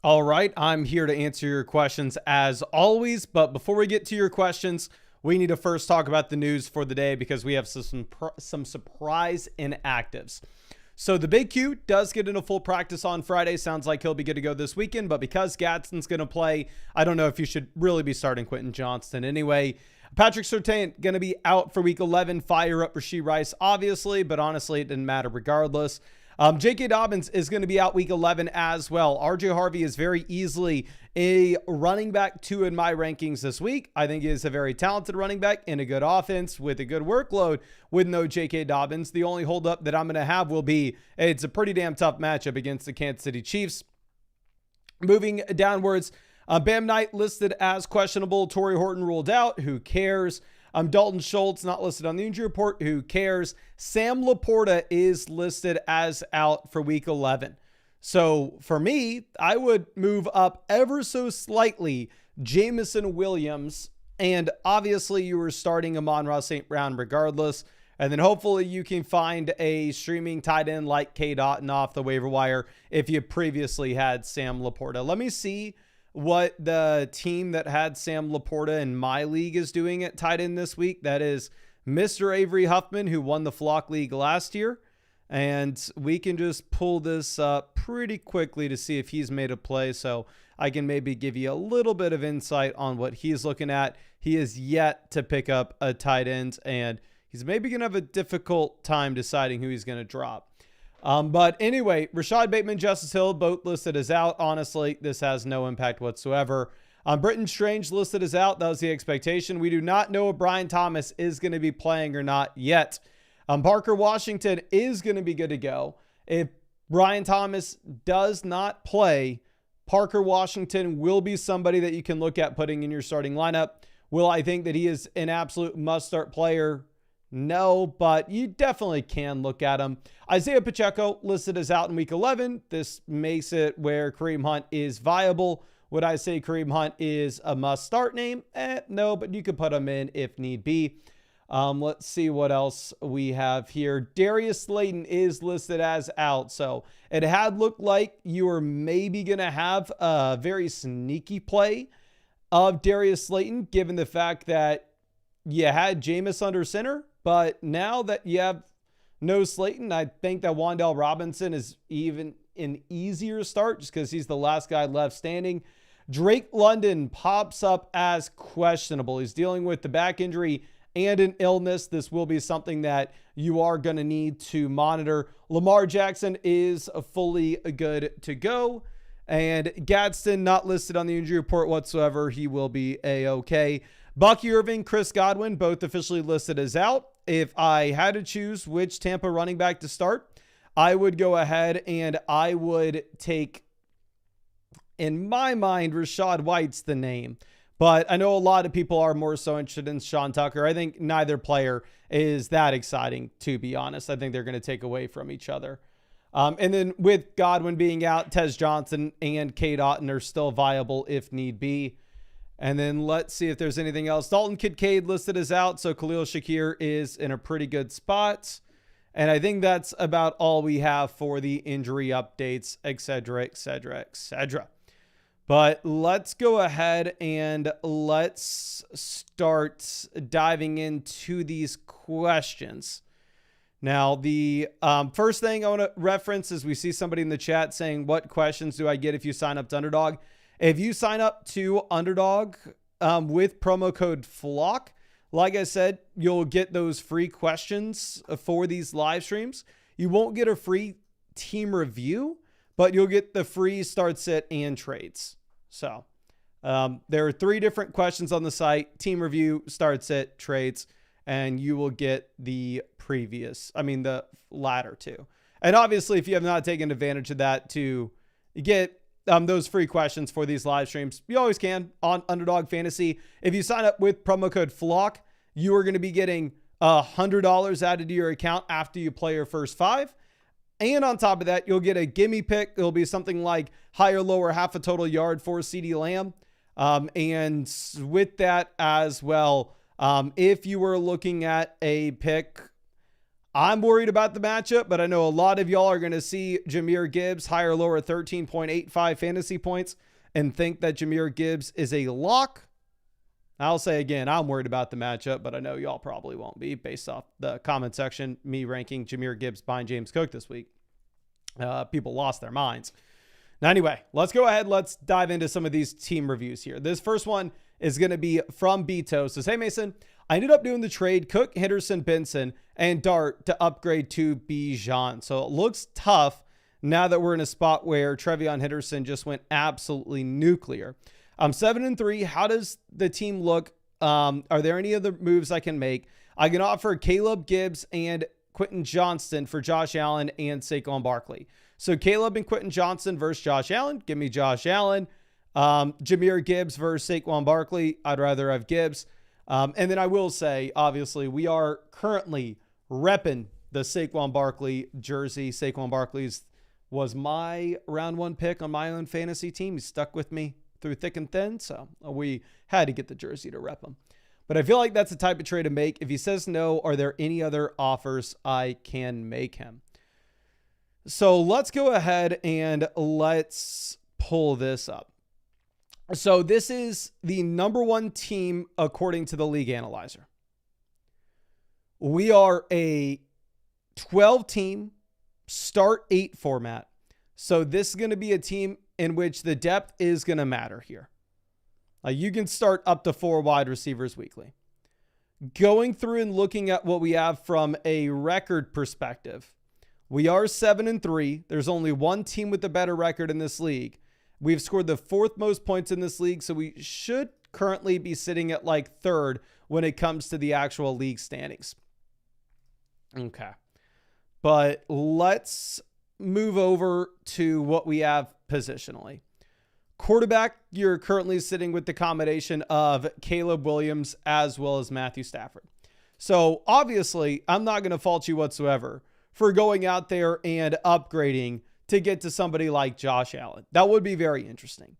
All right, I'm here to answer your questions as always, but before we get to your questions, we need to first talk about the news for the day because we have some surprise inactives. So the Big Q does get into full practice on Friday. Sounds like he'll be good to go this weekend, but because Gadsden's going to play, I don't know if you should really be starting Quentin Johnston anyway. Patrick Surtain going to be out for week 11. Fire up Rashee Rice, obviously, but honestly, it didn't matter regardless. J.K. Dobbins is going to be out week 11 as well. R.J. Harvey is very easily a running back 2 in my rankings this week. I think he is a very talented running back in a good offense with a good workload with no J.K. Dobbins. The only holdup that I'm going to have will be it's a pretty damn tough matchup against the Kansas City Chiefs. Moving downwards, Bam Knight listed as questionable. Torrey Horton ruled out. Who cares? Dalton Schultz not listed on the injury report. Who cares? Sam Laporta is listed as out for week 11. So for me, I would move up ever so slightly Jamison Williams. And obviously you were starting Amon-Ra St. Brown regardless. And then hopefully you can find a streaming tight end like K. Dotton off the waiver wire if you previously had Sam Laporta. Let me see what the team that had Sam Laporta in my league is doing at tight end this week. That is Mr. Avery Huffman, who won the Flock League last year. And we can just pull this up pretty quickly to see if he's made a play. So I can maybe give you a little bit of insight on what he's looking at. He is yet to pick up a tight end, and he's maybe going to have a difficult time deciding who he's going to drop. But anyway, Rashad Bateman, Justice Hill, both listed as out. Honestly, this has no impact whatsoever. Britton Strange listed as out. That was the expectation. We do not know if Brian Thomas is going to be playing or not yet. Parker Washington is going to be good to go. If Brian Thomas does not play, Parker Washington will be somebody that you can look at putting in your starting lineup. Will I think that he is an absolute must-start player? No, but you definitely can look at him. Isaiah Pacheco listed as out in week 11. This makes it where Kareem Hunt is viable. Would I say Kareem Hunt is a must-start name? No, but you could put him in if need be. Let's see what else we have here. Darius Slayton is listed as out. So it had looked like you were maybe going to have a very sneaky play of Darius Slayton, given the fact that you had Jameis under center. But now that you have no Slayton, I think that Wan'Dale Robinson is even an easier start just because he's the last guy left standing. Drake London pops up as questionable. He's dealing with the back injury and an illness. This will be something that you are going to need to monitor. Lamar Jackson is fully good to go. And Gadsden not listed on the injury report whatsoever. He will be A-okay. Bucky Irving, Chris Godwin, both officially listed as out. If I had to choose which Tampa running back to start, I would go ahead and I would take, in my mind, Rachaad White's the name. But I know a lot of people are more so interested in Sean Tucker. I think neither player is that exciting, to be honest. I think they're going to take away from each other. And then with Godwin being out, Tez Johnson and K. Dotton are still viable if need be. And then let's see if there's anything else. Dalton Kincaid listed as out, so Khalil Shakir is in a pretty good spot. And I think that's about all we have for the injury updates, etc., etc., etc. But let's go ahead and let's start diving into these questions. Now, the first thing I want to reference is we see somebody in the chat saying, what questions do I get if you sign up to Underdog? If you sign up to Underdog with promo code FLOCK, like I said, you'll get those free questions for these live streams. You won't get a free team review, but you'll get the free start sit and trades. So there are 3 different questions on the site: team review, start sit, trades, and you will get the latter 2. And obviously, if you have not taken advantage of that to get those free questions for these live streams, you always can on Underdog Fantasy. If you sign up with promo code FLOCK, you are going to be getting $100 added to your account after you play your first 5. And on top of that, you'll get a gimme pick. It'll be something like higher, lower, half a total yard for CeeDee Lamb. And with that as well, if you were looking at a pick, I'm worried about the matchup, but I know a lot of y'all are going to see Jahmyr Gibbs higher or lower 13.85 fantasy points and think that Jahmyr Gibbs is a lock. I'll say again, I'm worried about the matchup, but I know y'all probably won't be based off the comment section, me ranking Jahmyr Gibbs behind James Cook this week. People lost their minds. Now, anyway, let's go ahead. Let's dive into some of these team reviews here. This first one is going to be from Beto. Says, hey, Mason, I ended up doing the trade Cook, Henderson, Benson, and Dart to upgrade to Bijan. So it looks tough now that we're in a spot where Trevion Henderson just went absolutely nuclear. I'm 7-3. How does the team look? Are there any other moves I can make? I can offer Caleb Gibbs and Quentin Johnston for Josh Allen and Saquon Barkley. So Caleb and Quentin Johnston versus Josh Allen. Give me Josh Allen. Jahmyr Gibbs versus Saquon Barkley. I'd rather have Gibbs. And then I will say, obviously, we are currently repping the Saquon Barkley jersey. Saquon Barkley's was my round 1 pick on my own fantasy team. He stuck with me through thick and thin, so we had to get the jersey to rep him. But I feel like that's the type of trade to make. If he says no, are there any other offers I can make him? So let's go ahead and let's pull this up. So this is the number 1 team according to the league analyzer. We are a 12-team start 8 format. So this is going to be a team in which the depth is going to matter here. You can start up to 4 wide receivers weekly. Going through and looking at what we have from a record perspective, we are 7-3. There's only one team with a better record in this league. We've scored the 4th most points in this league, so we should currently be sitting at like 3rd when it comes to the actual league standings. Okay. But let's move over to what we have positionally. Quarterback, you're currently sitting with the combination of Caleb Williams as well as Matthew Stafford. So obviously, I'm not going to fault you whatsoever for going out there and upgrading to get to somebody like Josh Allen. That would be very interesting.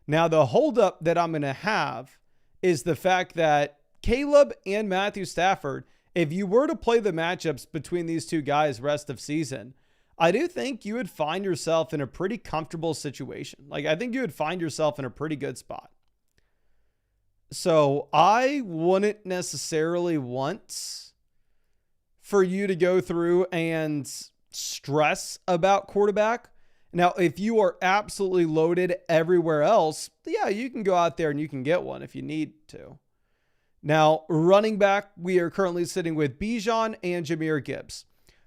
Now, the holdup that I'm going to have is the fact that Caleb and Matthew Stafford, if you were to play the matchups between these two guys rest of season, I do think you would find yourself in a pretty comfortable situation. Like, I think you would find yourself in a pretty good spot. So I wouldn't necessarily want for you to go through and stress about quarterback. Now, if you are absolutely loaded everywhere else, yeah, you can go out there and you can get one if you need to. Now, running back, we are currently sitting with Bijan and Jahmyr Gibbs.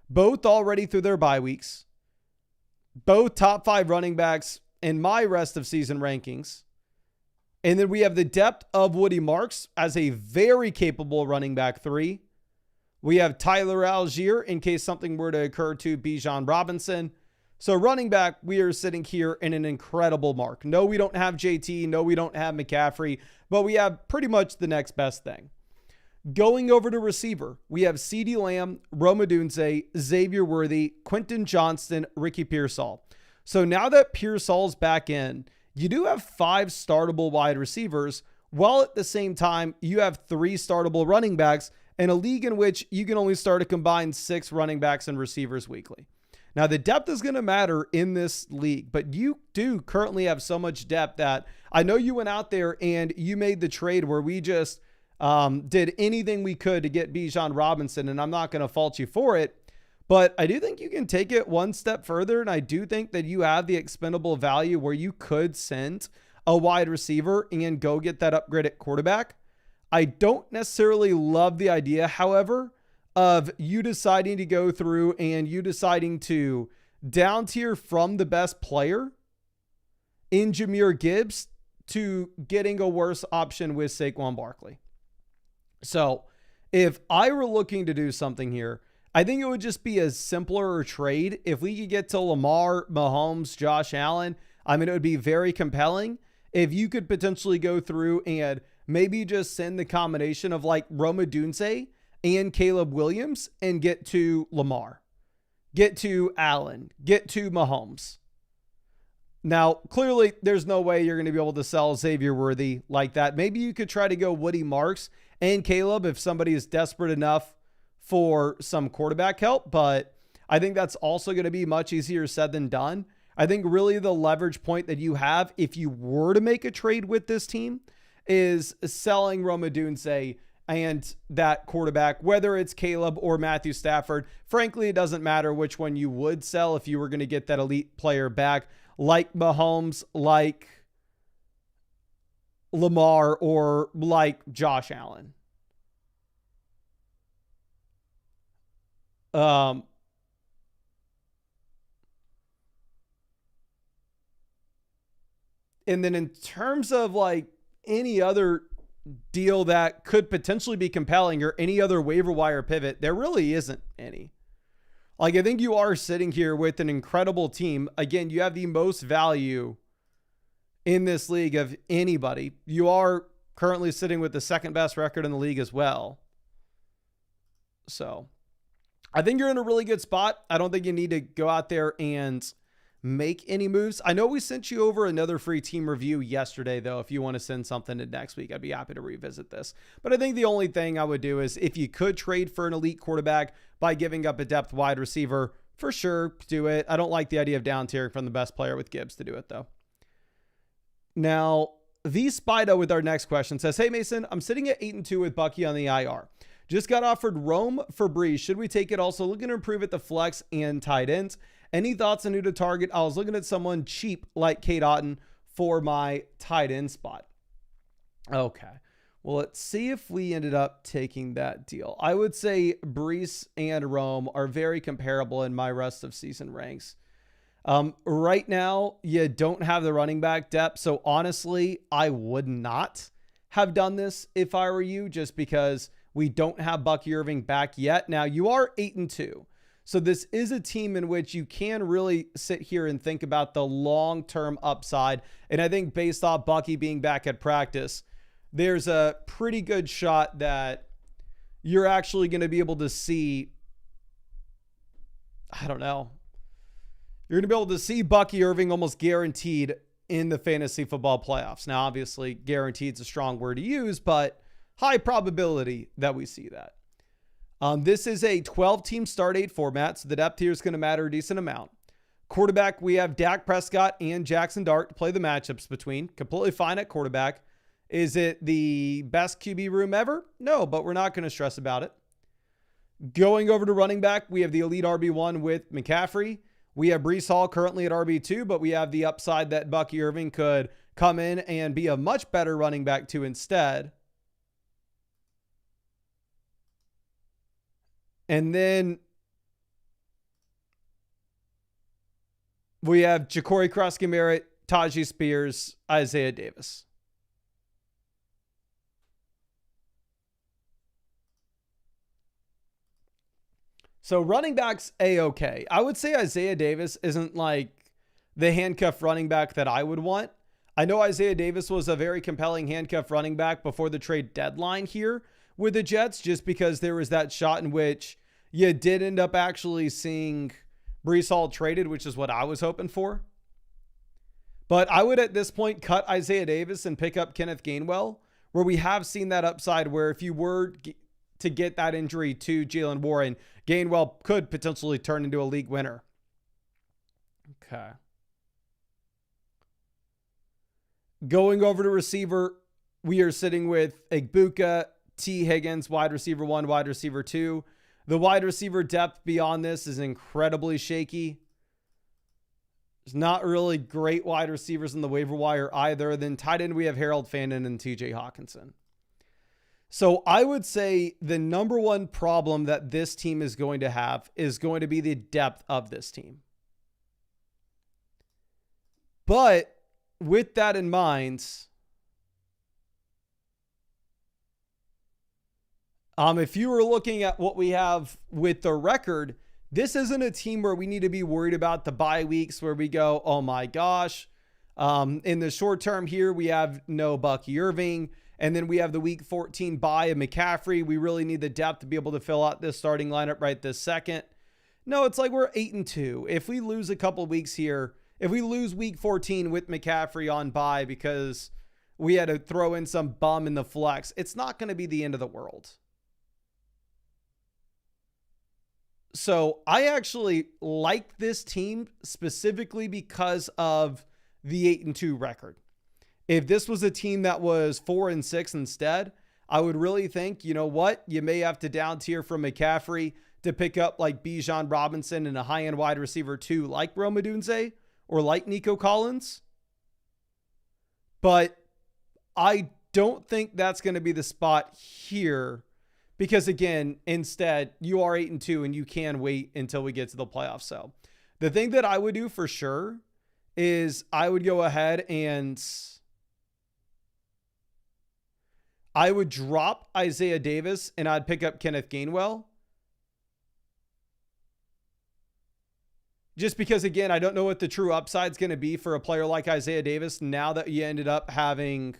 Both already through their bye weeks. Both top 5 running backs in my rest of season rankings. And then we have the depth of Woody Marks as a very capable running back 3. We have Tyler Algier in case something were to occur to Bijan Robinson. So running back, we are sitting here in an incredible mark. No, we don't have JT. No, we don't have McCaffrey. But we have pretty much the next best thing. Going over to receiver, we have CeeDee Lamb, Rome Odunze, Xavier Worthy, Quentin Johnston, Ricky Pearsall. So now that Pearsall's back in, you do have 5 startable wide receivers, while at the same time, you have 3 startable running backs in a league in which you can only start a combined 6 running backs and receivers weekly. Now, the depth is going to matter in this league, but you do currently have so much depth that I know you went out there and you made the trade where we just did anything we could to get Bijan Robinson, and I'm not going to fault you for it, but I do think you can take it one step further, and I do think that you have the expendable value where you could send a wide receiver and go get that upgrade at quarterback. I don't necessarily love the idea, however, of you deciding to go through and you deciding to down tier from the best player in Jahmyr Gibbs to getting a worse option with Saquon Barkley. So if I were looking to do something here, I think it would just be a simpler trade. If we could get to Lamar, Mahomes, Josh Allen, I mean, it would be very compelling. If you could potentially go through and maybe just send the combination of like Rome Odunze and Caleb Williams and get to Lamar, get to Allen, get to Mahomes. Now, clearly, there's no way you're going to be able to sell Xavier Worthy like that. Maybe you could try to go Woody Marks and Caleb if somebody is desperate enough for some quarterback help, but I think that's also going to be much easier said than done. I think really the leverage point that you have if you were to make a trade with this team is selling Rome Odunze and that quarterback, whether it's Caleb or Matthew Stafford. Frankly, it doesn't matter which one you would sell if you were going to get that elite player back, like Mahomes, like Lamar, or like Josh Allen. And then in terms of like any other deal that could potentially be compelling or any other waiver wire pivot, there really isn't any. Like, I think you are sitting here with an incredible team. Again, you have the most value in this league of anybody. You are currently sitting with the second best record in the league as well. So I think you're in a really good spot. I don't think you need to go out there and make any moves. I know we sent you over another free team review yesterday, though. If you want to send something in next week, I'd be happy to revisit this. But I think the only thing I would do is if you could trade for an elite quarterback by giving up a depth wide receiver, for sure, do it. I don't like the idea of down tiering from the best player with Gibbs to do it, though. Now, the Spido with our next question says, hey, Mason, I'm sitting at 8-2 with Bucky on the IR. Just got offered Rome for Breeze. Should we take it? Also looking to improve at the flex and tight ends. Any thoughts on who to target? I was looking at someone cheap like Kate Otten for my tight end spot. Okay. Well, let's see if we ended up taking that deal. I would say Brees and Rome are very comparable in my rest of season ranks. Right now, you don't have the running back depth. So honestly, I would not have done this if I were you, just because we don't have Bucky Irving back yet. Now, you are 8-2. So this is a team in which you can really sit here and think about the long-term upside. And I think based off Bucky being back at practice, there's a pretty good shot that you're actually going to be able to see, I don't know, you're going to be able to see Bucky Irving almost guaranteed in the fantasy football playoffs. Now, obviously, guaranteed is a strong word to use, but high probability that we see that. This is a 12-team start 8 format, so the depth here is going to matter a decent amount. Quarterback, we have Dak Prescott and Jackson Dart to play the matchups between. Completely fine at quarterback. Is it the best QB room ever? No, but we're not going to stress about it. Going over to running back, we have the elite RB1 with McCaffrey. We have Breece Hall currently at RB2, but we have the upside that Bucky Irving could come in and be a much better running back 2 instead. And then we have Ja'Cory Krusky-Merritt, Tajee Spears, Isaiah Davis. So running backs, A-okay. I would say Isaiah Davis isn't like the handcuff running back that I would want. I know Isaiah Davis was a very compelling handcuff running back before the trade deadline here with the Jets, just because there was that shot in which you did end up actually seeing Breece Hall traded, which is what I was hoping for. But I would at this point cut Isaiah Davis and pick up Kenneth Gainwell, where we have seen that upside where if you were to get that injury to Jalen Warren, Gainwell could potentially turn into a league winner. Okay. Going over to receiver, we are sitting with Egbuka, T. Higgins, wide receiver 1, wide receiver 2. The wide receiver depth beyond this is incredibly shaky. There's not really great wide receivers in the waiver wire either. Then tight end, we have Harold Fandon and TJ Hawkinson. So I would say the number one problem that this team is going to have is going to be the depth of this team. But with that in mind, if you were looking at what we have with the record, this isn't a team where we need to be worried about the bye weeks where we go, oh my gosh. In the short term here, we have no Bucky Irving, and then we have the week 14 bye of McCaffrey. We really need the depth to be able to fill out this starting lineup right this second. No, it's like we're 8-2. If we lose a couple weeks here, if we lose week 14 with McCaffrey on bye because we had to throw in some bum in the flex, it's not going to be the end of the world. So I actually like this team specifically because of the 8-2 record. If this was a team that was 4-6 instead, I would really think, you know what, you may have to down tier from McCaffrey to pick up like Bijan Robinson and a high-end wide receiver too, like Rome Odunze or like Nico Collins. But I don't think that's going to be the spot here because, again, instead, you are 8-2 and you can wait until we get to the playoffs. So the thing that I would do for sure is I would go ahead and I would drop Isaiah Davis and I'd pick up Kenneth Gainwell. Just because, again, I don't know what the true upside is going to be for a player like Isaiah Davis now that you ended up having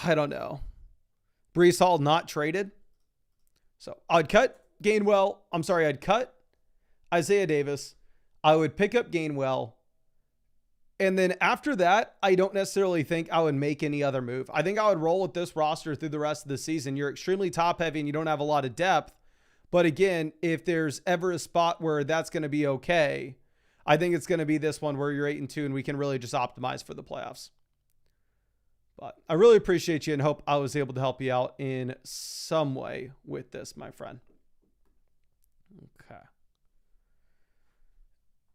I don't know. Breece Hall not traded. So I'd cut Gainwell. I'd cut Isaiah Davis. I would pick up Gainwell. And then after that, I don't necessarily think I would make any other move. I think I would roll with this roster through the rest of the season. You're extremely top heavy and you don't have a lot of depth. But again, if there's ever a spot where that's going to be okay, I think it's going to be this one where you're 8-2 and we can really just optimize for the playoffs. But I really appreciate you and hope I was able to help you out in some way with this, my friend. Okay.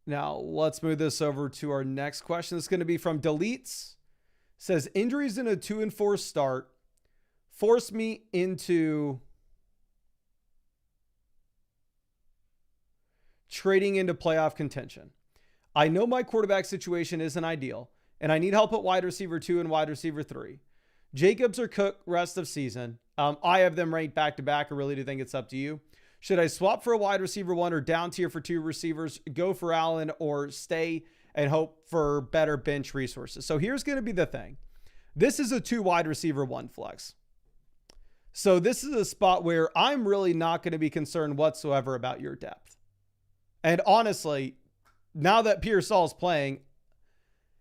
Now, let's move this over to our next question. This is going to be from Deletes. Says, injuries in a 2-4 start force me into trading into playoff contention. I know my quarterback situation isn't ideal, and I need help at wide receiver 2 and wide receiver 3. Jacobs or Cook rest of season. I have them ranked back to back. I really do think it's up to you. Should I swap for a wide receiver 1 or down tier for 2 receivers, go for Allen, or stay and hope for better bench resources? So here's going to be the thing. This is a 2 wide receiver 1 flex. So this is a spot where I'm really not going to be concerned whatsoever about your depth. And honestly, now that Pearsall's playing,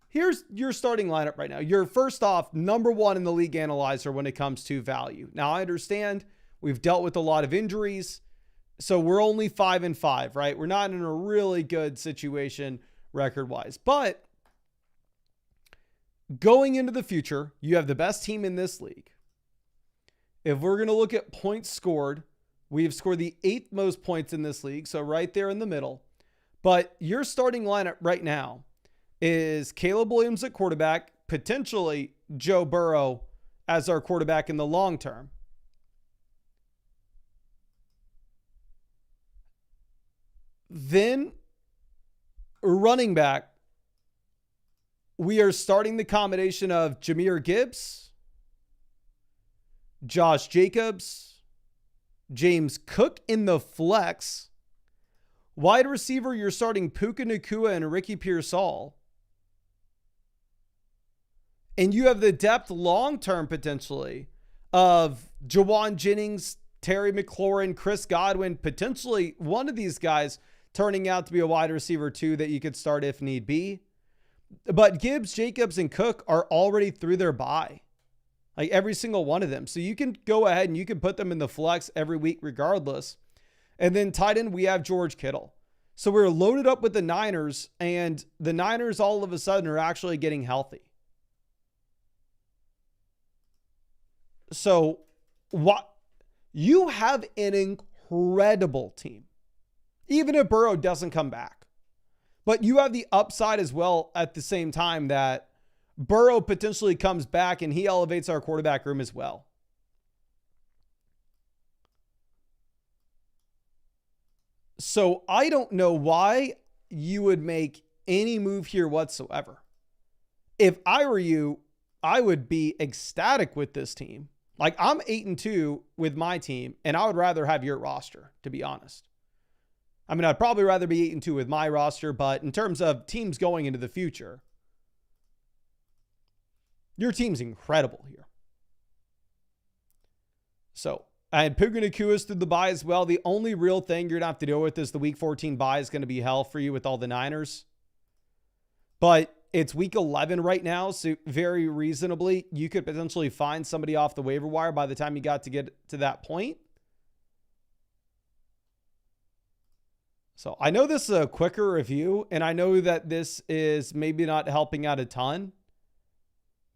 here's your starting lineup right now. You're first off, number 1 in the league analyzer when it comes to value. Now I understand we've dealt with a lot of injuries. So we're only 5-5, right? We're not in a really good situation record-wise. But going into the future, you have the best team in this league. If we're going to look at points scored, we've scored the 8th most points in this league. So right there in the middle. But your starting lineup right now is Caleb Williams at quarterback, potentially Joe Burrow as our quarterback in the long term. Then running back, we are starting the combination of Jahmyr Gibbs, Josh Jacobs, James Cook in the flex. Wide receiver, you're starting Puka Nacua and Ricky Pearsall. And you have the depth long-term potentially of Jawan Jennings, Terry McLaurin, Chris Godwin, potentially one of these guys turning out to be a wide receiver 2 that you could start if need be. But Gibbs, Jacobs, and Cook are already through their bye. Like every single one of them. So you can go ahead and you can put them in the flex every week regardless. And then tight end, we have George Kittle. So we're loaded up with the Niners, and the Niners all of a sudden are actually getting healthy. So what you have an incredible team. Even if Burrow doesn't come back. But you have the upside as well at the same time that Burrow potentially comes back and he elevates our quarterback room as well. So I don't know why you would make any move here whatsoever. If I were you, I would be ecstatic with this team. Like I'm 8-2 with my team, and I would rather have your roster, to be honest. I mean, I'd probably rather be 8-2 with my roster, but in terms of teams going into the future, your team's incredible here. So, and Puka Nacua's through the bye as well. The only real thing you're going to have to deal with is the week 14 bye is going to be hell for you with all the Niners. But it's week 11 right now. So very reasonably, you could potentially find somebody off the waiver wire by the time you got to get to that point. So I know this is a quicker review, and I know that this is maybe not helping out a ton,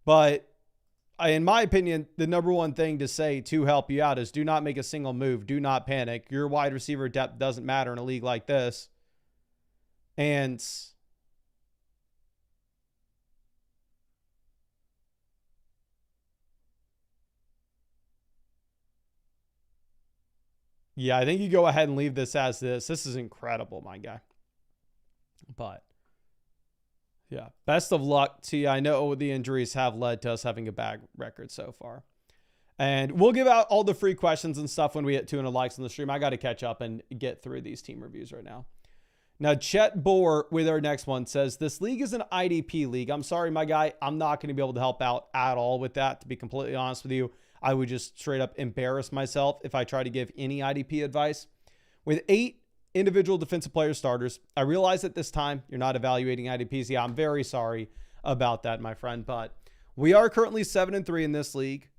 but in my opinion, the number one thing to say to help you out is do not make a single move. Do not panic. Your wide receiver depth doesn't matter in a league like this. And yeah, I think you go ahead and leave this as this. This is incredible, my guy. But yeah, best of luck to you. I know the injuries have led to us having a bad record so far. And we'll give out all the free questions and stuff when we hit 200 likes on the stream. I got to catch up and get through these team reviews right now. Now, Chet Bohr with our next one says, this league is an IDP league. I'm sorry, my guy. I'm not going to be able to help out at all with that, to be completely honest with you. I would just straight up embarrass myself if I try to give any IDP advice. With 8 individual defensive player starters, I realize at this time you're not evaluating IDPs. Yeah, I'm very sorry about that, my friend. But we are currently 7-3 in this league.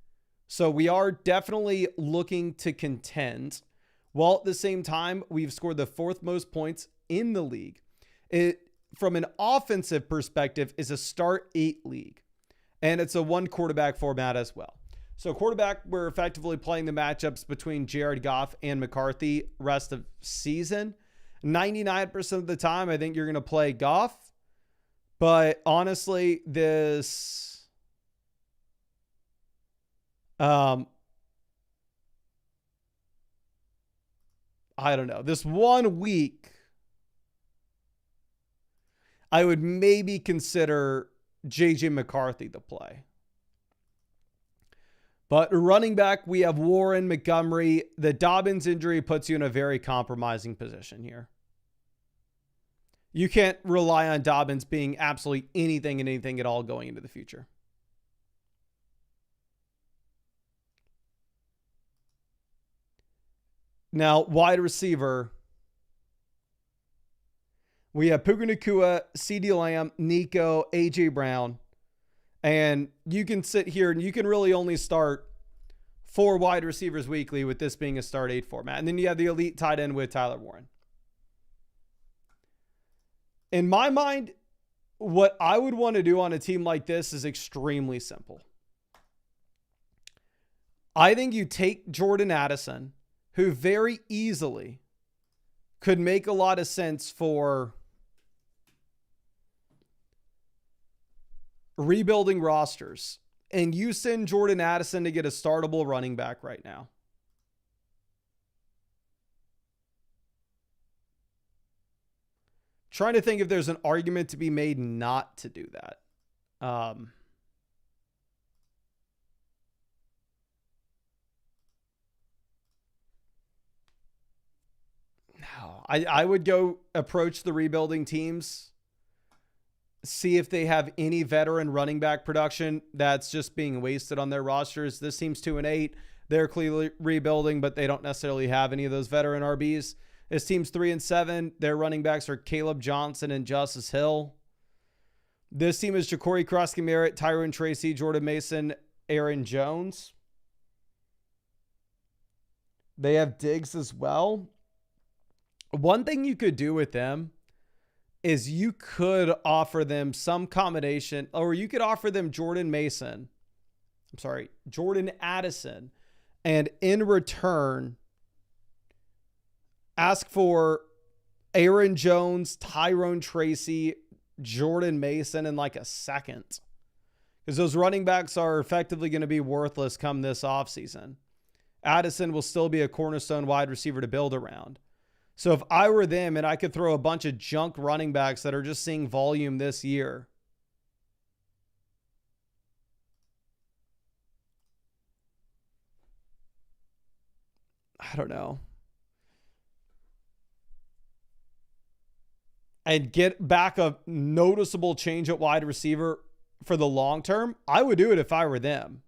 So we are definitely looking to contend. While at the same time, we've scored the 4th most points in the league. It, from an offensive perspective, is a start 8 league. And it's a 1 quarterback format as well. So quarterback, we're effectively playing the matchups between Jared Goff and McCarthy rest of season. 99% of the time, I think you're going to play Goff. But honestly, this... I don't know. This 1 week, I would maybe consider JJ McCarthy the play. But running back, we have Warren, Montgomery. The Dobbins injury puts you in a very compromising position here. You can't rely on Dobbins being absolutely anything and anything at all going into the future. Now, wide receiver, we have Puka Nacua, CeeDee Lamb, Nico, A.J. Brown. And you can sit here and you can really only start 4 wide receivers weekly with this being a start 8 format. And then you have the elite tight end with Tyler Warren. In my mind, what I would want to do on a team like this is extremely simple. I think you take Jordan Addison, who very easily could make a lot of sense for rebuilding rosters, and you send Jordan Addison to get a startable running back right now. Trying to think if there's an argument to be made not to do that. No, I would go approach the rebuilding teams, see if they have any veteran running back production that's just being wasted on their rosters. This team's 2-8. They're clearly rebuilding, but they don't necessarily have any of those veteran RBs. This team's 3-7. Their running backs are Caleb Johnson and Justice Hill. This team is Ja'Cory Krosky-Merritt, Tyrone Tracy, Jordan Mason, Aaron Jones. They have Diggs as well. One thing you could do with them is you could offer them some combination, or you could offer them Jordan Addison, and in return, ask for Aaron Jones, Tyrone Tracy, Jordan Mason in like a second. Because those running backs are effectively going to be worthless come this offseason. Addison will still be a cornerstone wide receiver to build around. So if I were them and I could throw a bunch of junk running backs that are just seeing volume this year, I don't know, and get back a noticeable change at wide receiver for the long term, I would do it if I were them.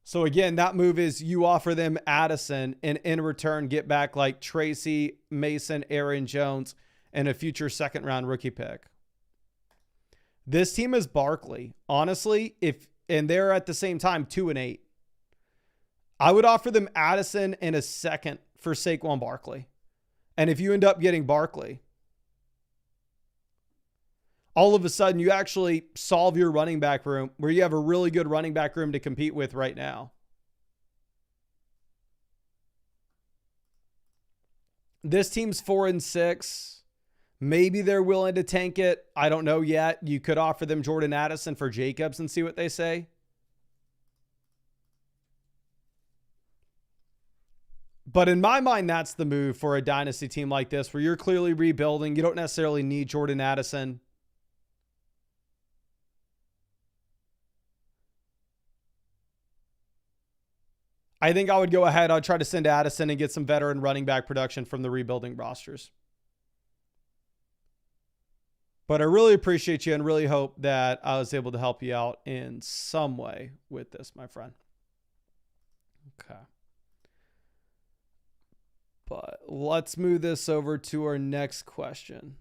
So again, that move is you offer them Addison and in return get back like Tracy, Mason, Aaron Jones, and a future 2nd round rookie pick. This team is Barkley. Honestly, and they're at the same time 2-8. I would offer them Addison and a second for Saquon Barkley. And if you end up getting Barkley, all of a sudden you actually solve your running back room where you have a really good running back room to compete with right now. This team's 4-6. Maybe they're willing to tank it. I don't know yet. You could offer them Jordan Addison for Jacobs and see what they say. But in my mind, that's the move for a dynasty team like this, where you're clearly rebuilding. You don't necessarily need Jordan Addison. I think I would go ahead. I'd try to send Addison and get some veteran running back production from the rebuilding rosters. But I really appreciate you and really hope that I was able to help you out in some way with this, my friend. Okay. But let's move this over to our next question.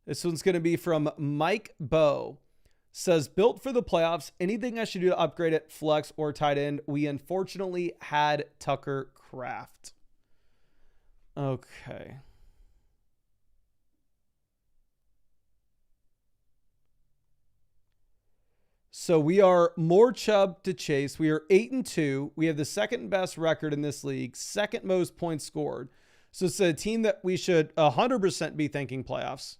This one's going to be from Mike Bow. Says, built for the playoffs, anything I should do to upgrade it, flex or tight end? We unfortunately had Tucker Kraft. Okay. So we are more Chubb to Chase. We are 8-2. We have the second best record in this league, second most points scored. So it's a team that we should 100% be thinking playoffs.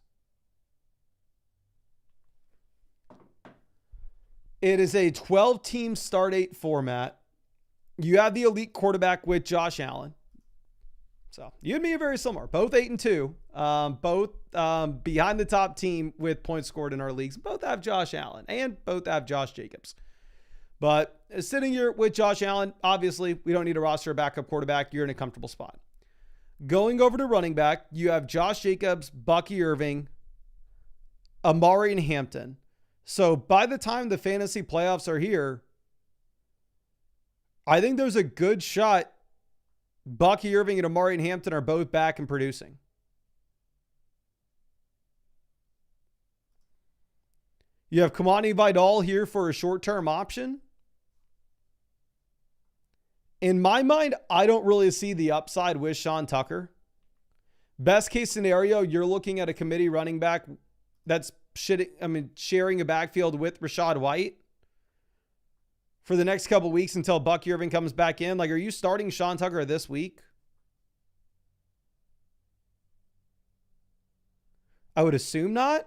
It is a 12-team start 8 format. You have the elite quarterback with Josh Allen. So you and me are very similar. Both 8-2. Both behind the top team with points scored in our leagues. Both have Josh Allen and both have Josh Jacobs. But sitting here with Josh Allen, obviously we don't need to roster a backup quarterback. You're in a comfortable spot. Going over to running back, you have Josh Jacobs, Bucky Irving, Amari and Hampton. So by the time the fantasy playoffs are here, I think there's a good shot Bucky Irving and Amari and Hampton are both back and producing. You have Kamani Vidal here for a short-term option. In my mind, I don't really see the upside with Sean Tucker. Best case scenario, you're looking at a committee running back that's sharing a backfield with Rachaad White for the next couple weeks until Bucky Irving comes back in. Like, are you starting Sean Tucker this week? I would assume not.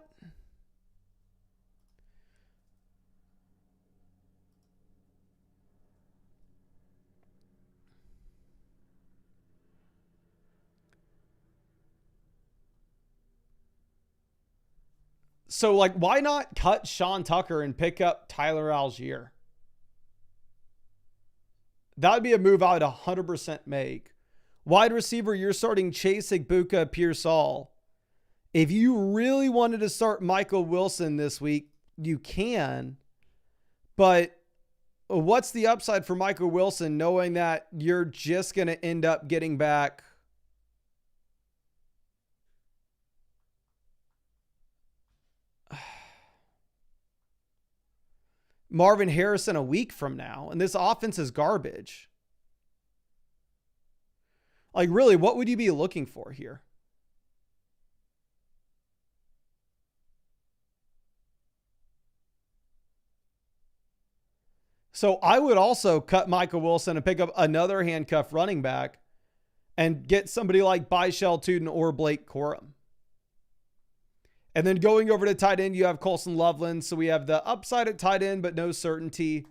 So, like, why not cut Sean Tucker and pick up Tyler Algier? That would be a move I would 100% make. Wide receiver, you're starting Chase, Igbuka, Pearsall. If you really wanted to start Michael Wilson this week, you can. But what's the upside for Michael Wilson knowing that you're just going to end up getting back Marvin Harrison a week from now, and this offense is garbage? Like, really, what would you be looking for here? So I would also cut Michael Wilson and pick up another handcuff running back and get somebody like Byshell Tuden or Blake Corum. And then going over to tight end, you have Colson Loveland. So we have the upside at tight end, but no certainty.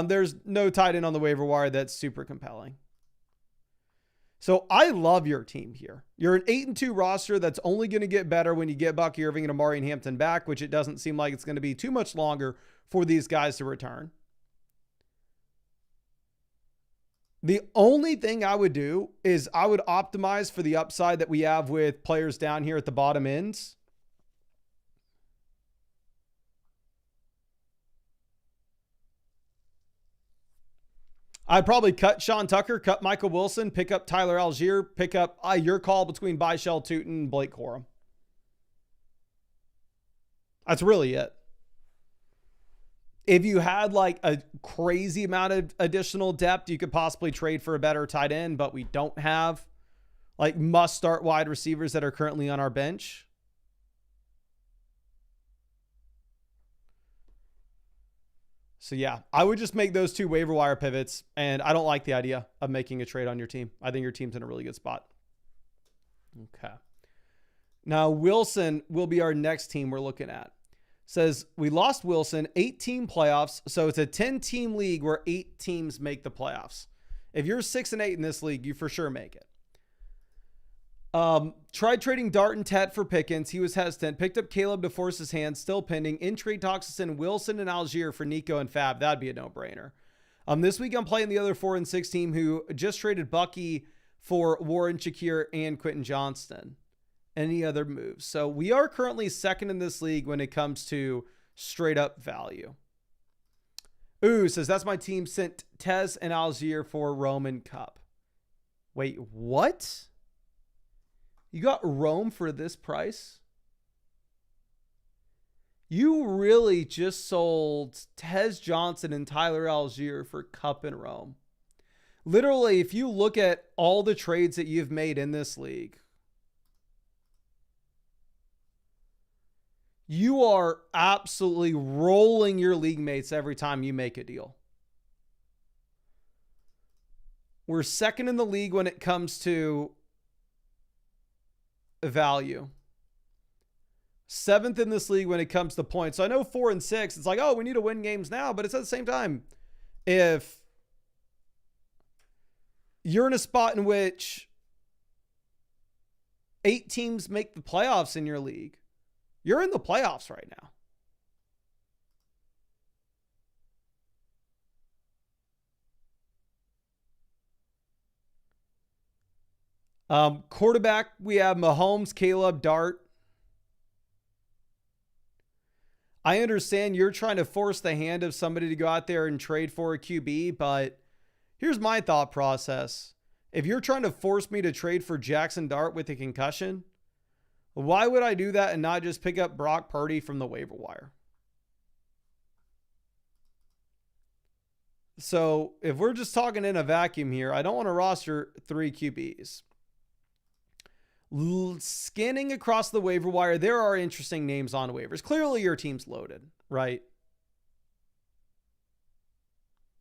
There's no tight end on the waiver wire that's super compelling. So I love your team here. You're an 8-2 roster that's only going to get better when you get Bucky Irving and Amari and Hampton back, which it doesn't seem like it's going to be too much longer for these guys to return. The only thing I would do is I would optimize for the upside that we have with players down here at the bottom ends. I'd probably cut Sean Tucker, cut Michael Wilson, pick up Tyler Algier, pick up your call between Byshell Tuten and Blake Corum. That's really it. If you had like a crazy amount of additional depth, you could possibly trade for a better tight end, but we don't have like must start wide receivers that are currently on our bench. So yeah, I would just make those two waiver wire pivots, and I don't like the idea of making a trade on your team. I think your team's in a really good spot. Okay. Now, Wilson will be our next team we're looking at. Says we lost Wilson, 8-team playoffs. So it's a 10-team league where 8 teams make the playoffs. If you're 6-8 in this league, you for sure make it. Tried trading Dart and Tet for Pickens. He was hesitant. Picked up Caleb to force his hand. Still pending. In trade talks to send Wilson and Algier for Nico and Fab. That'd be a no-brainer. This week I'm playing the other 4 and 6 team who just traded Bucky for Warren Shakir and Quentin Johnston. Any other moves? So we are currently second in this league when it comes to straight up value. Ooh, says that's my team. Sent Tez and Algier for Roman Cup. Wait, what? You got Rome for this price? You really just sold Tez Johnson and Tyler Algier for Cup and Rome. Literally, if you look at all the trades that you've made in this league, you are absolutely rolling your league mates every time you make a deal. We're second in the league when it comes to value. 7th in this league when it comes to points. So I know 4 and 6, it's like, oh, we need to win games now. But it's at the same time, if you're in a spot in which 8 teams make the playoffs in your league, you're in the playoffs right now. Quarterback, we have Mahomes, Caleb, Dart. I understand you're trying to force the hand of somebody to go out there and trade for a QB, but here's my thought process. If you're trying to force me to trade for Jackson Dart with a concussion, why would I do that and not just pick up Brock Purdy from the waiver wire? So if we're just talking in a vacuum here, I don't want to roster 3 QBs. Scanning across the waiver wire, there are interesting names on waivers. Clearly your team's loaded, right?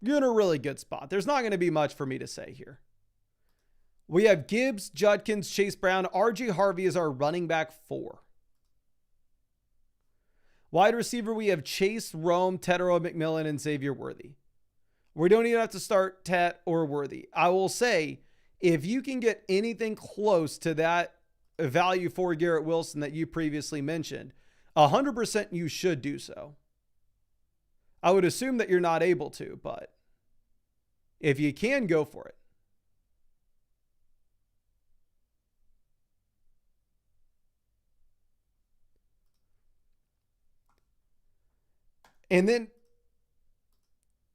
You're in a really good spot. There's not going to be much for me to say here. We have Gibbs, Judkins, Chase Brown. RJ Harvey is our running back 4. Wide receiver, we have Chase, Rome, Tetero, McMillan, and Xavier Worthy. We don't even have to start Tet or Worthy. I will say, if you can get anything close to that value for Garrett Wilson that you previously mentioned, 100% you should do so. I would assume that you're not able to, but if you can, go for it. And then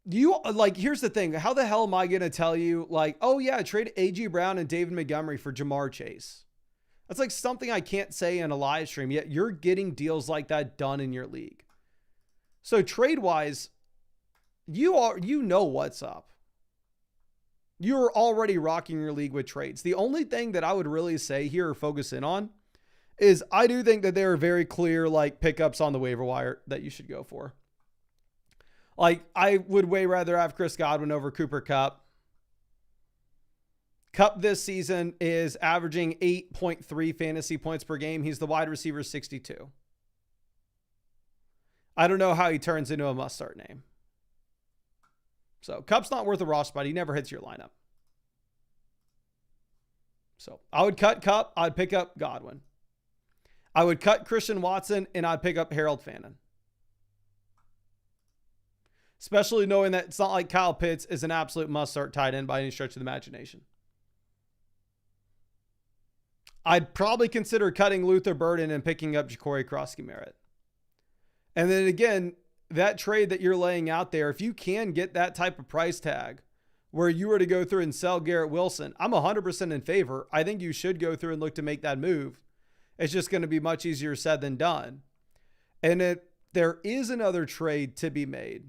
here's the thing. How the hell am I going to tell you, like, oh yeah, trade A.G. Brown and David Montgomery for Jamar Chase? That's like something I can't say in a live stream, yet you're getting deals like that done in your league. So trade-wise, you know what's up. You're already rocking your league with trades. The only thing that I would really say here or focus in on is I do think that there are very clear like pickups on the waiver wire that you should go for. Like, I would way rather have Chris Godwin over Cooper Kupp. Kupp this season is averaging 8.3 fantasy points per game. He's the wide receiver 62. I don't know how he turns into a must-start name. So, Kupp's not worth a roster spot. He never hits your lineup. So, I would cut Kupp. I'd pick up Godwin. I would cut Christian Watson, and I'd pick up Harold Fannin. Especially knowing that it's not like Kyle Pitts is an absolute must-start tight end by any stretch of the imagination. I'd probably consider cutting Luther Burden and picking up Ja'Cory Krosky-Merritt. And then again, that trade that you're laying out there, if you can get that type of price tag where you were to go through and sell Garrett Wilson, I'm 100% in favor. I think you should go through and look to make that move. It's just going to be much easier said than done. And there is another trade to be made.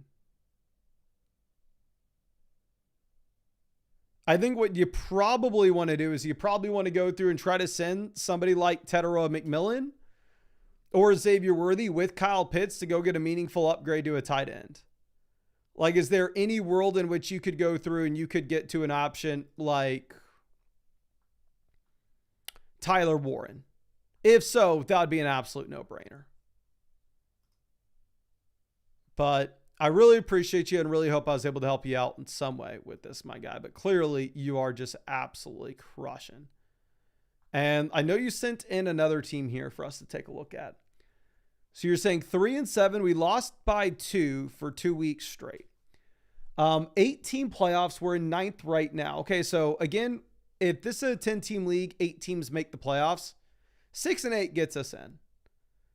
I think what you probably want to do is you probably want to go through and try to send somebody like Tetero McMillan or Xavier Worthy with Kyle Pitts to go get a meaningful upgrade to a tight end. Like, is there any world in which you could go through and you could get to an option like Tyler Warren? If so, that would be an absolute no-brainer. But I really appreciate you and really hope I was able to help you out in some way with this, my guy. But clearly, you are just absolutely crushing. And I know you sent in another team here for us to take a look at. So you're saying 3-7. We lost by 2 for 2 weeks straight. 8-team playoffs. We're in 9th right now. Okay, so again, if this is a 10-team league, 8 teams make the playoffs. 6-8 gets us in.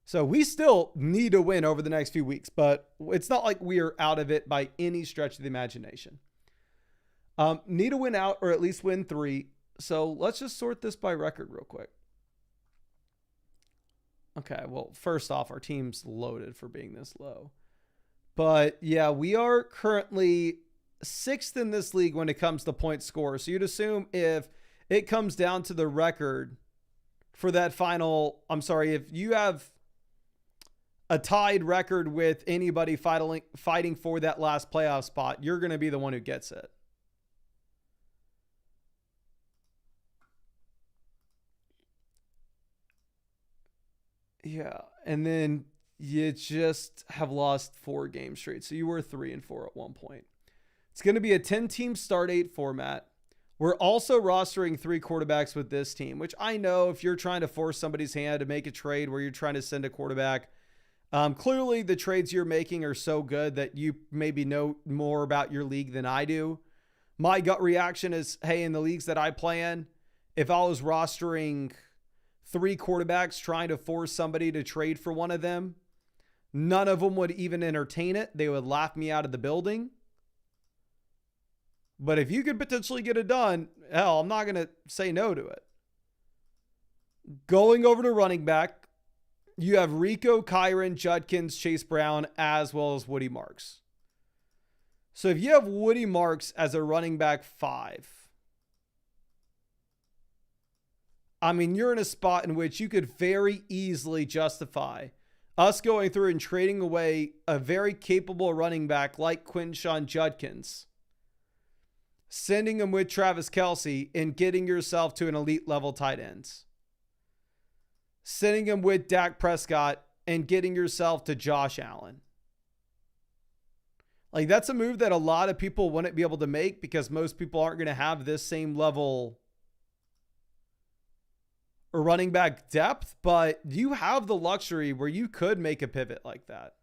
So we still need to win over the next few weeks, but it's not like we are out of it by any stretch of the imagination. Need to win out or at least win 3. So let's just sort this by record real quick. Okay, well, first off, our team's loaded for being this low. But yeah, we are currently 6th in this league when it comes to point score. So you'd assume if it comes down to the record for that final, if you have a tied record with anybody fighting for that last playoff spot, you're going to be the one who gets it. Yeah. And then you just have lost 4 games straight. So you were 3-4 at one point. It's going to be a 10-team start 8 format. We're also rostering 3 quarterbacks with this team, which I know if you're trying to force somebody's hand to make a trade where you're trying to send a quarterback, clearly the trades you're making are so good that you maybe know more about your league than I do. My gut reaction is, hey, in the leagues that I play in, if I was rostering 3 quarterbacks trying to force somebody to trade for one of them, none of them would even entertain it. They would laugh me out of the building. But if you could potentially get it done, hell, I'm not going to say no to it. Going over to running back, you have Rico, Kyron, Judkins, Chase Brown, as well as Woody Marks. So if you have Woody Marks as a running back 5, I mean, you're in a spot in which you could very easily justify us going through and trading away a very capable running back like Quinshon Judkins, sending him with Travis Kelce, and getting yourself to an elite level tight ends. Sending him with Dak Prescott and getting yourself to Josh Allen. Like, that's a move that a lot of people wouldn't be able to make because most people aren't going to have this same level or running back depth, but you have the luxury where you could make a pivot like that.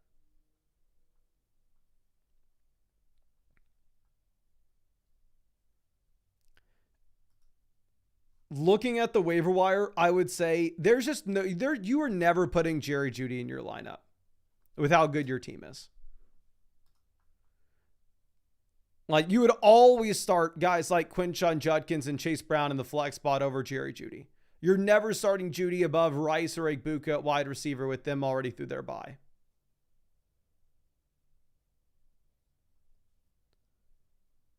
Looking at the waiver wire, I would say there's just no, you are never putting Jerry Jeudy in your lineup with how good your team is. Like, you would always start guys like Quinshon Judkins and Chase Brown in the flex spot over Jerry Jeudy. You're never starting Jeudy above Rice or Igbuka at wide receiver with them already through their bye.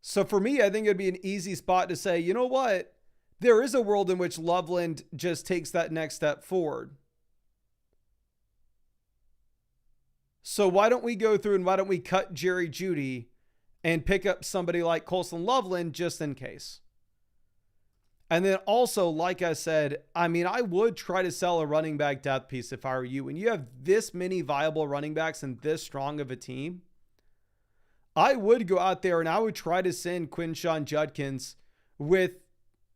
So for me, I think it'd be an easy spot to say, you know what? There is a world in which Loveland just takes that next step forward. So why don't we go through and why don't we cut Jerry Jeudy and pick up somebody like Colson Loveland just in case? And then also, like I said, I mean, I would try to sell a running back depth piece if I were you. When you have this many viable running backs and this strong of a team, I would go out there and I would try to send Quinshon Judkins with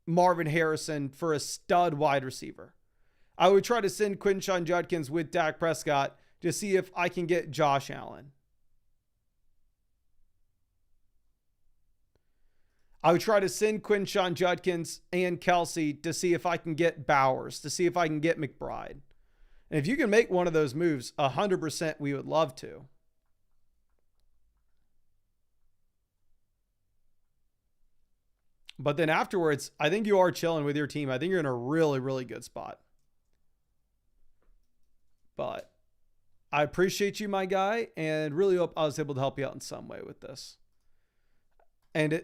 Marvin Harrison for a stud wide receiver. I would try to send Quinshon Judkins with Dak Prescott to see if I can get Josh Allen. I would try to send Quinshon Judkins and Kelce to see if I can get Bowers, to see if I can get McBride. And if you can make one of those moves, 100% we would love to. But then afterwards, I think you are chilling with your team. I think you're in a really, really good spot. But I appreciate you, my guy, and really hope I was able to help you out in some way with this. And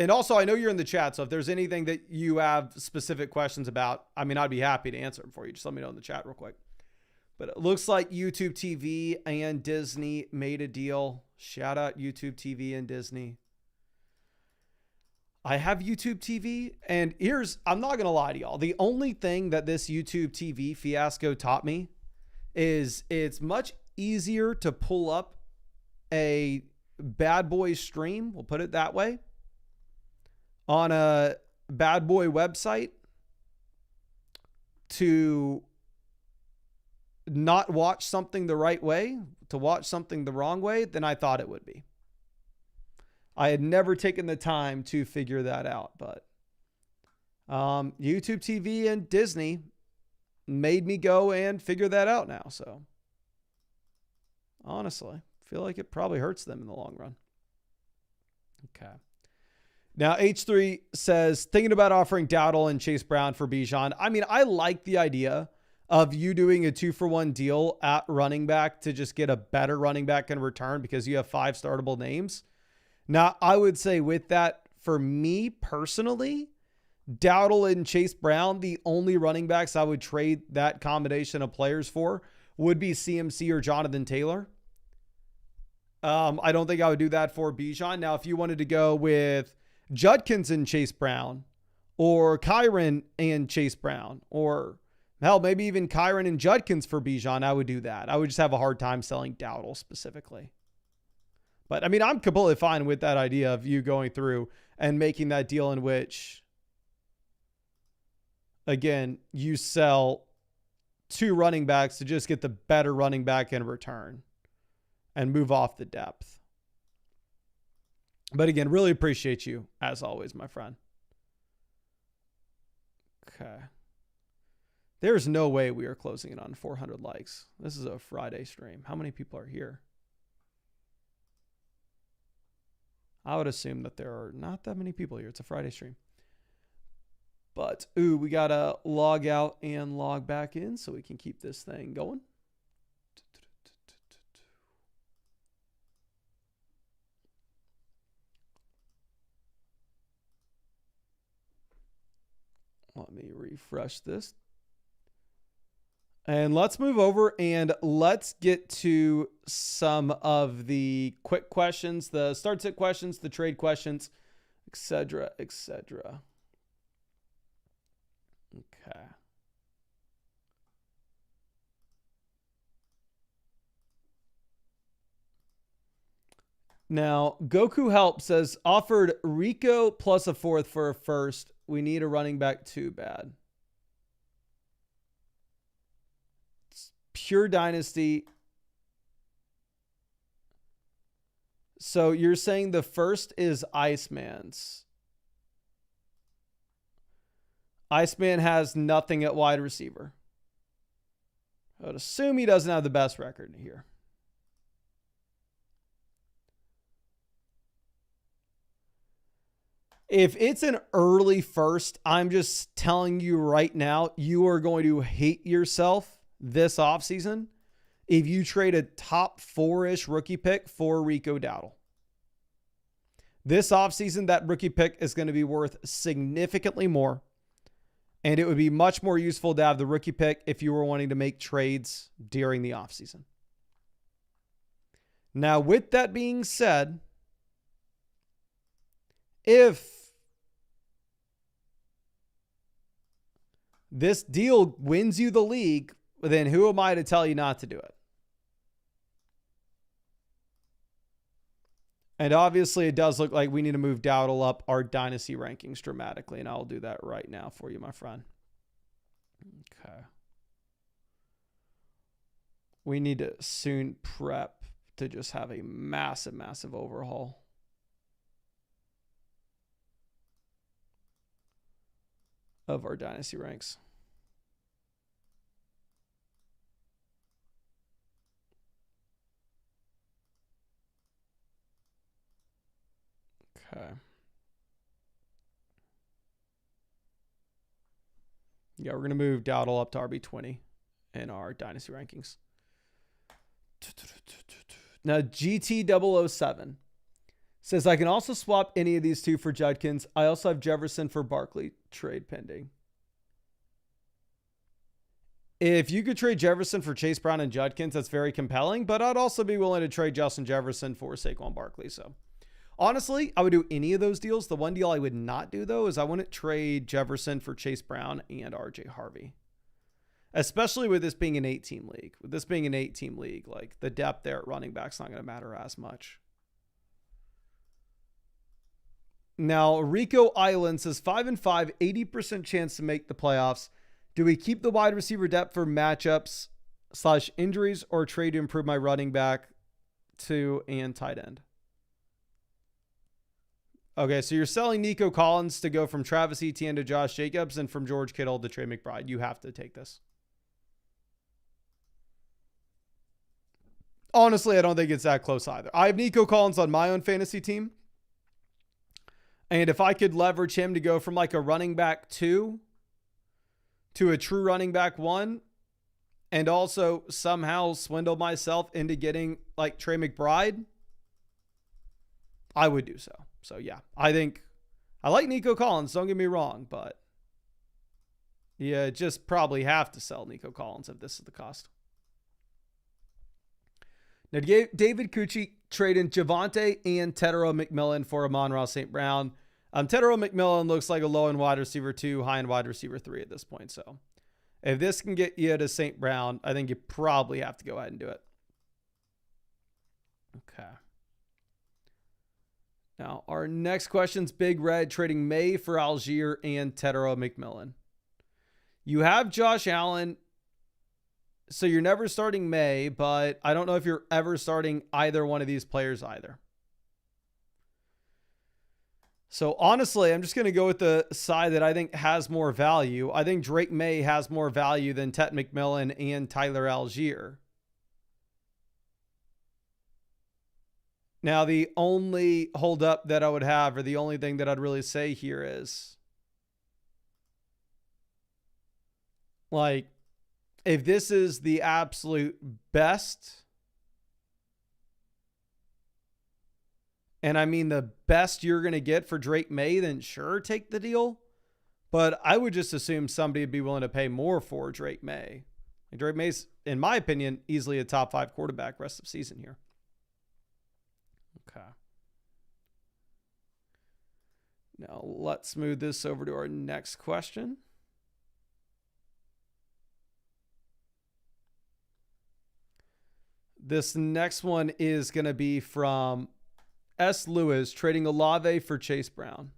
also, I know you're in the chat, so if there's anything that you have specific questions about, I mean, I'd be happy to answer them for you. Just let me know in the chat real quick. But it looks like YouTube TV and Disney made a deal. Shout out YouTube TV and Disney. I have YouTube TV, and I'm not going to lie to y'all. The only thing that this YouTube TV fiasco taught me is it's much easier to pull up a bad boy stream, we'll put it that way, on a bad boy website to not watch something the right way, to watch something the wrong way than I thought it would be. I had never taken the time to figure that out, but YouTube TV and Disney made me go and figure that out now. So honestly, I feel like it probably hurts them in the long run. Okay. Now, H3 says, thinking about offering Dowdle and Chase Brown for Bijan. I mean, I like the idea of you doing a 2-for-1 deal at running back to just get a better running back in return because you have 5 startable names. Now, I would say with that, for me personally, Dowdle and Chase Brown, the only running backs I would trade that combination of players for would be CMC or Jonathan Taylor. I don't think I would do that for Bijan. Now, if you wanted to go with Judkins and Chase Brown, or Kyron and Chase Brown, or hell, maybe even Kyron and Judkins for Bijan, I would do that. I would just have a hard time selling Dowdle specifically. But I mean, I'm completely fine with that idea of you going through and making that deal in which, again, you sell 2 running backs to just get the better running back in return and move off the depth. But again, really appreciate you as always, my friend. Okay. There's no way we are closing it on 400 likes. This is a Friday stream. How many people are here? I would assume that there are not that many people here. It's a Friday stream. But, we got to log out and log back in so we can keep this thing going. Let me refresh this. And let's move over and let's get to some of the quick questions, the start sit questions, the trade questions, etc., etc. Okay. Now, Goku Help says, offered Rico plus a 4th for a 1st. We need a running back too bad. It's pure dynasty. So you're saying the 1st is Iceman's. Iceman has nothing at wide receiver. I would assume he doesn't have the best record here. If it's an early 1st, I'm just telling you right now, you are going to hate yourself this offseason if you trade a top 4-ish rookie pick for Rico Dowdle. This offseason, that rookie pick is going to be worth significantly more. And it would be much more useful to have the rookie pick if you were wanting to make trades during the offseason. Now, with that being said, if this deal wins you the league, then who am I to tell you not to do it? And obviously, it does look like we need to move Dowdle up our dynasty rankings dramatically, and I'll do that right now for you, my friend. Okay. We need to soon prep to just have a massive, massive overhaul of our dynasty ranks. Okay. Yeah, we're going to move Dowdle up to RB20 in our dynasty rankings. Now, GT007 says, I can also swap any of these two for Judkins. I also have Jefferson for Barkley trade pending. If you could trade Jefferson for Chase Brown and Judkins, that's very compelling, but I'd also be willing to trade Justin Jefferson for Saquon Barkley. So honestly, I would do any of those deals. The one deal I would not do, though, is I wouldn't trade Jefferson for Chase Brown and RJ Harvey, especially with this being an 8-team league. With this being an 8-team league, like the depth there at running back's not going to matter as much. Now, Rico Island says 5-5, 80% chance to make the playoffs. Do we keep the wide receiver depth for matchups / injuries or trade to improve my running back to and tight end? Okay, so you're selling Nico Collins to go from Travis Etienne to Josh Jacobs and from George Kittle to Trey McBride. You have to take this. Honestly, I don't think it's that close either. I have Nico Collins on my own fantasy team. And if I could leverage him to go from like a running back 2 to a true running back 1, and also somehow swindle myself into getting like Trey McBride, I would do so. So yeah, I think I like Nico Collins, don't get me wrong, but yeah, just probably have to sell Nico Collins if this is the cost. Now, David Cucci trading Javonte and Tedero McMillan for Amon-Ra St. Brown. Tedero McMillan looks like a low-end wide receiver 2, high-end wide receiver 3 at this point. So if this can get you to St. Brown, I think you probably have to go ahead and do it. Okay. Now, our next question's Big Red trading May for Algier and Tedero McMillan. You have Josh Allen, so you're never starting May, but I don't know if you're ever starting either one of these players either. So honestly, I'm just going to go with the side that I think has more value. I think Drake May has more value than Tet McMillan and Tyler Algier. Now, the only holdup that I would have, or the only thing that I'd really say here is, like, if this is the absolute best, and I mean the best you're going to get for Drake May, then sure, take the deal. But I would just assume somebody would be willing to pay more for Drake May. And Drake May's, in my opinion, easily a top 5 quarterback rest of season here. Okay. Now let's move this over to our next question. This next one is going to be from S. Lewis, trading Olave for Chase Brown.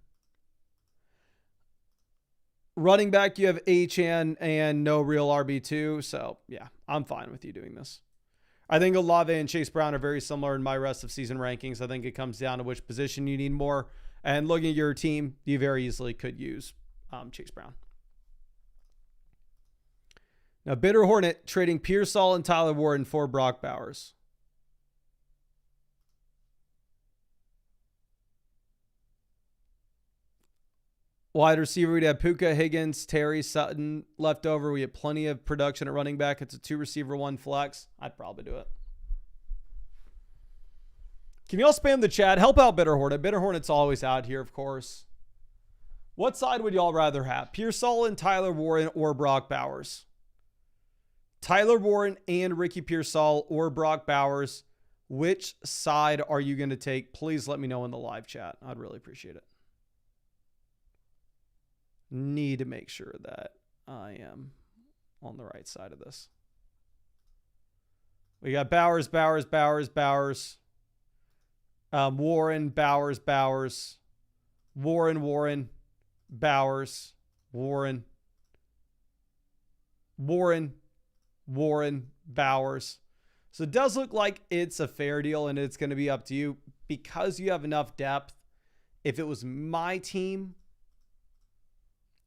Running back, you have Achane and no real RB2. So, yeah, I'm fine with you doing this. I think Olave and Chase Brown are very similar in my rest of season rankings. I think it comes down to which position you need more. And looking at your team, you very easily could use Chase Brown. Now, Bitter Hornet trading Pearsall and Tyler Warren for Brock Bowers. Wide receiver, we'd have Puka, Higgins, Terry, Sutton left over. We have plenty of production at running back. It's a 2 receiver, 1 flex. I'd probably do it. Can you all spam the chat? Help out Bitter Hornet. Bitter Hornet's always out here, of course. What side would y'all rather have? Pearsall and Tyler Warren or Brock Bowers? Tyler Warren and Ricky Pearsall or Brock Bowers. Which side are you going to take? Please let me know in the live chat. I'd really appreciate it. Need to make sure that I am on the right side of this. We got Bowers, Bowers, Bowers, Bowers. Warren, Bowers, Bowers. Warren, Warren, Bowers, Warren. Warren, Warren, Bowers. So it does look like it's a fair deal, and it's going to be up to you because you have enough depth. If it was my team,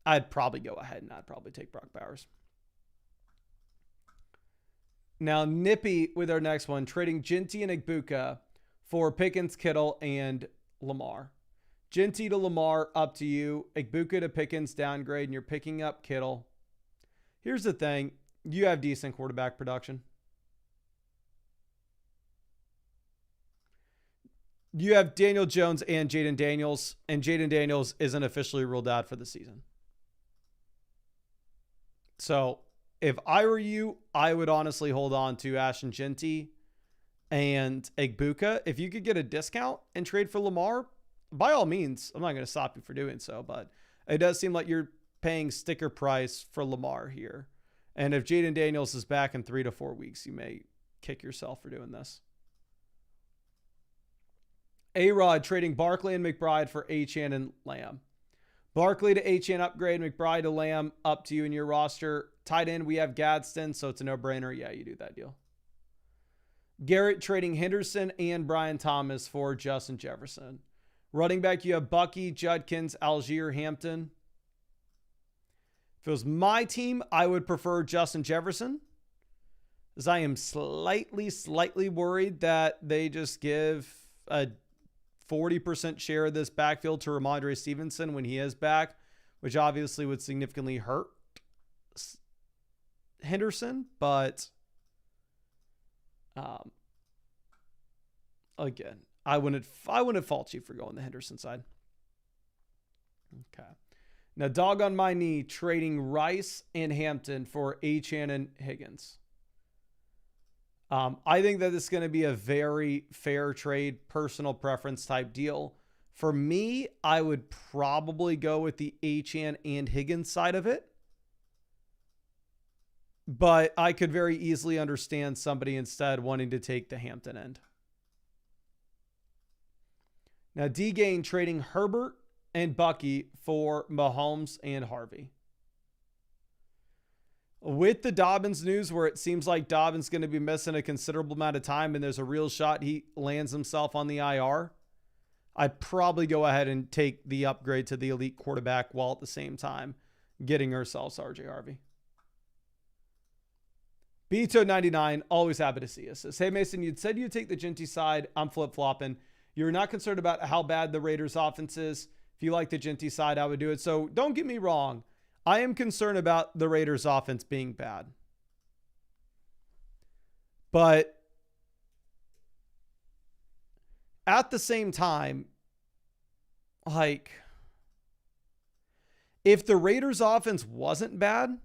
I'd probably go ahead and I'd probably take Brock Bowers. Now, Nippy with our next one, trading Ginty and Igbuka for Pickens, Kittle, and Lamar. Ginty to Lamar, up to you. Igbuka to Pickens, downgrade, and you're picking up Kittle. Here's the thing. You have decent quarterback production. You have Daniel Jones and Jaden Daniels, and Jaden Daniels isn't officially ruled out for the season. So if I were you, I would honestly hold on to Ashton Genty and Egbuka. If you could get a discount and trade for Lamar, by all means, I'm not going to stop you for doing so, but it does seem like you're paying sticker price for Lamar here. And if Jaden Daniels is back in 3 to 4 weeks, you may kick yourself for doing this. A-Rod trading Barkley and McBride for Achane and Lamb. Barkley to Achane upgrade, McBride to Lamb, up to you in your roster. Tight end, we have Gadsden, so it's a no-brainer. Yeah, you do that deal. Garrett trading Henderson and Brian Thomas for Justin Jefferson. Running back, you have Bucky, Judkins, Algier, Hampton. If it was my team, I would prefer Justin Jefferson, as I am slightly worried that they just give a 40% share of this backfield to Ramondre Stevenson when he is back, which obviously would significantly hurt Henderson. But again, I wouldn't fault you for going the Henderson side. Okay. Now, dog on my knee, trading Rice and Hampton for Achane and Higgins. I think that this is going to be a very fair trade, personal preference type deal. For me, I would probably go with the Achane and Higgins side of it. But I could very easily understand somebody instead wanting to take the Hampton end. Now, D-Gain trading Herbert and Bucky for Mahomes and Harvey. With the Dobbins news, where it seems like Dobbins going to be missing a considerable amount of time and there's a real shot he lands himself on the IR, I'd probably go ahead and take the upgrade to the elite quarterback while at the same time getting ourselves RJ Harvey. Beto99, always happy to see us. Says, hey, Mason, you'd said you'd take the Genty side. I'm flip-flopping. You're not concerned about how bad the Raiders offense is. If you like the Genty side, I would do it. So don't get me wrong. I am concerned about the Raiders offense being bad. But at the same time, like, if the Raiders offense wasn't bad,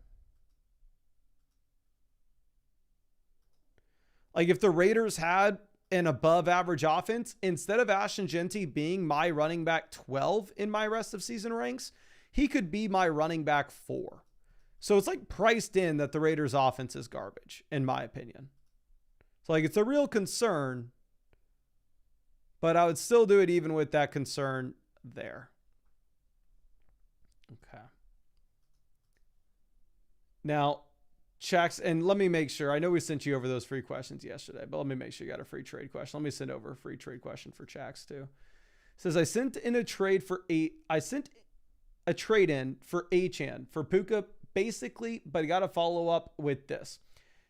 like if the Raiders had an above average offense, instead of Ashton Genty being my running back 12 in my rest of season ranks, he could be my running back 4. So it's like priced in that the Raiders offense is garbage, in my opinion. So like it's a real concern, but I would still do it even with that concern there. Okay. Now, checks, and let me make sure. I know we sent you over those free questions yesterday, but let me make sure you got a free trade question. Let me send over a free trade question for Chax too. It says I sent in a trade for a trade in for Achane for Puka, basically, but I got to follow up with this.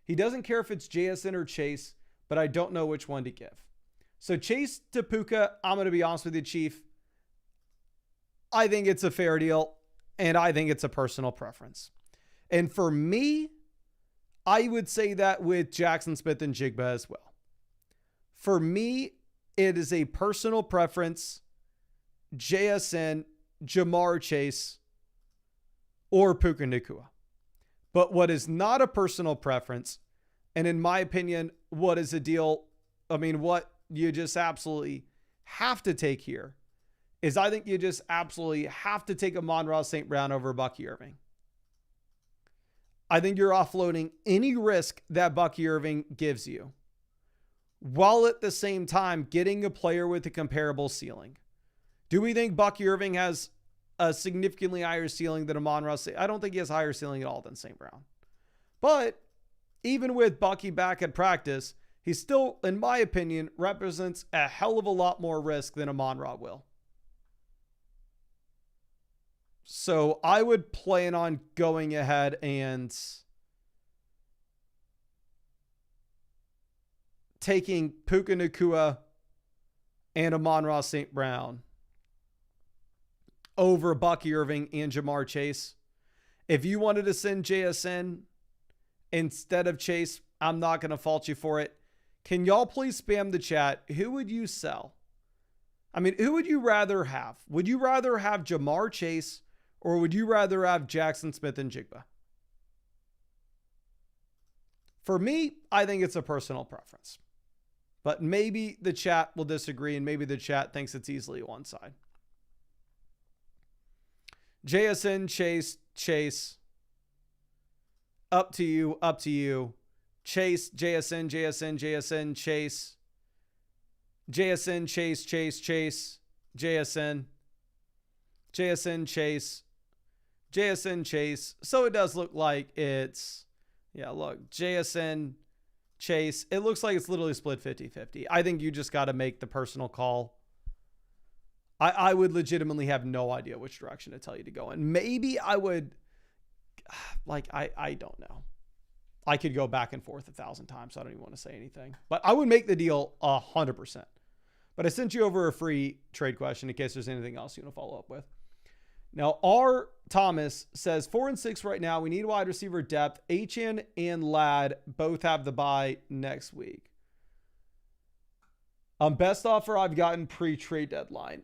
He doesn't care if it's JSN or Chase, but I don't know which one to give. So Chase to Puka, I'm going to be honest with you, Chief. I think it's a fair deal, and I think it's a personal preference. And for me, I would say that with Jackson Smith and Jigba as well. For me, it is a personal preference, JSN, Jamar Chase, or Puka Nacua. But what is not a personal preference, and in my opinion, what is a deal, what you just absolutely have to take here, is I think you just absolutely have to take Amon-Ra St. Brown over Bucky Irving. I think you're offloading any risk that Bucky Irving gives you, while at the same time getting a player with a comparable ceiling. Do we think Bucky Irving has a significantly higher ceiling than Amon-Ra? I don't think he has higher ceiling at all than St. Brown. But even with Bucky back at practice, he still, in my opinion, represents a hell of a lot more risk than Amon-Ra will. So I would plan on going ahead and taking Puka Nacua and Amon-Ra St. Brown over Bucky Irving and Jamar Chase. If you wanted to send JSN instead of Chase, I'm not going to fault you for it. Can y'all please spam the chat? Who would you sell? I mean, who would you rather have? Would you rather have Jamar Chase or would you rather have Jackson Smith and Jigba? For me, I think it's a personal preference. But maybe the chat will disagree and maybe the chat thinks it's easily one side. JSN, Chase. Up to you. Chase, JSN, Chase. JSN, Chase. JSN, Chase. So it does look like it's, yeah, look, JSN, Chase. It looks like it's literally split 50-50. I think you just got to make the personal call. I would legitimately have no idea which direction to tell you to go in. Maybe I would, like, I don't know. I could go back and forth 1,000 times. So I don't even want to say anything. But I would make the deal 100%. But I sent you over a free trade question in case there's anything else you want to follow up with. Now, R. Thomas says 4 and 6 right now. We need wide receiver depth. Achane and Ladd both have the bye next week. Best offer I've gotten pre-trade deadline.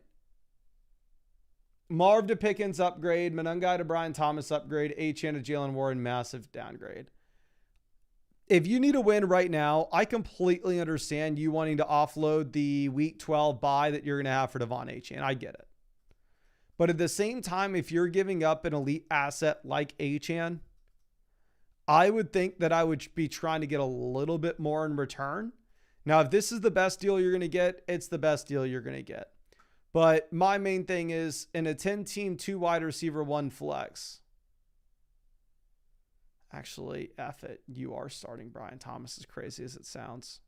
Marv to Pickens upgrade. Monungai to Brian Thomas upgrade. Achane to Jalen Warren massive downgrade. If you need a win right now, I completely understand you wanting to offload the week 12 bye that you're going to have for Devon Achane. I get it. But at the same time, if you're giving up an elite asset like Achane, I would think that I would be trying to get a little bit more in return. Now, if this is the best deal you're going to get, it's the best deal you're going to get. But my main thing is in a 10-team, 2 wide receiver, 1 flex. Actually, F it. You are starting Brian Thomas, as crazy as it sounds.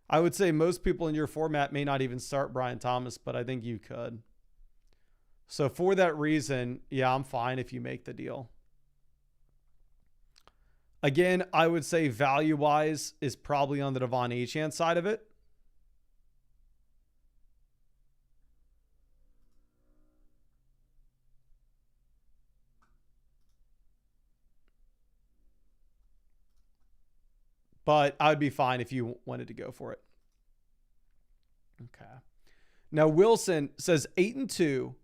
I would say most people in your format may not even start Brian Thomas, but I think you could. So for that reason, yeah, I'm fine if you make the deal. Again, I would say value-wise is probably on the Devon Achane side of it. But I would be fine if you wanted to go for it. Okay. Now, Wilson says 8 and 2.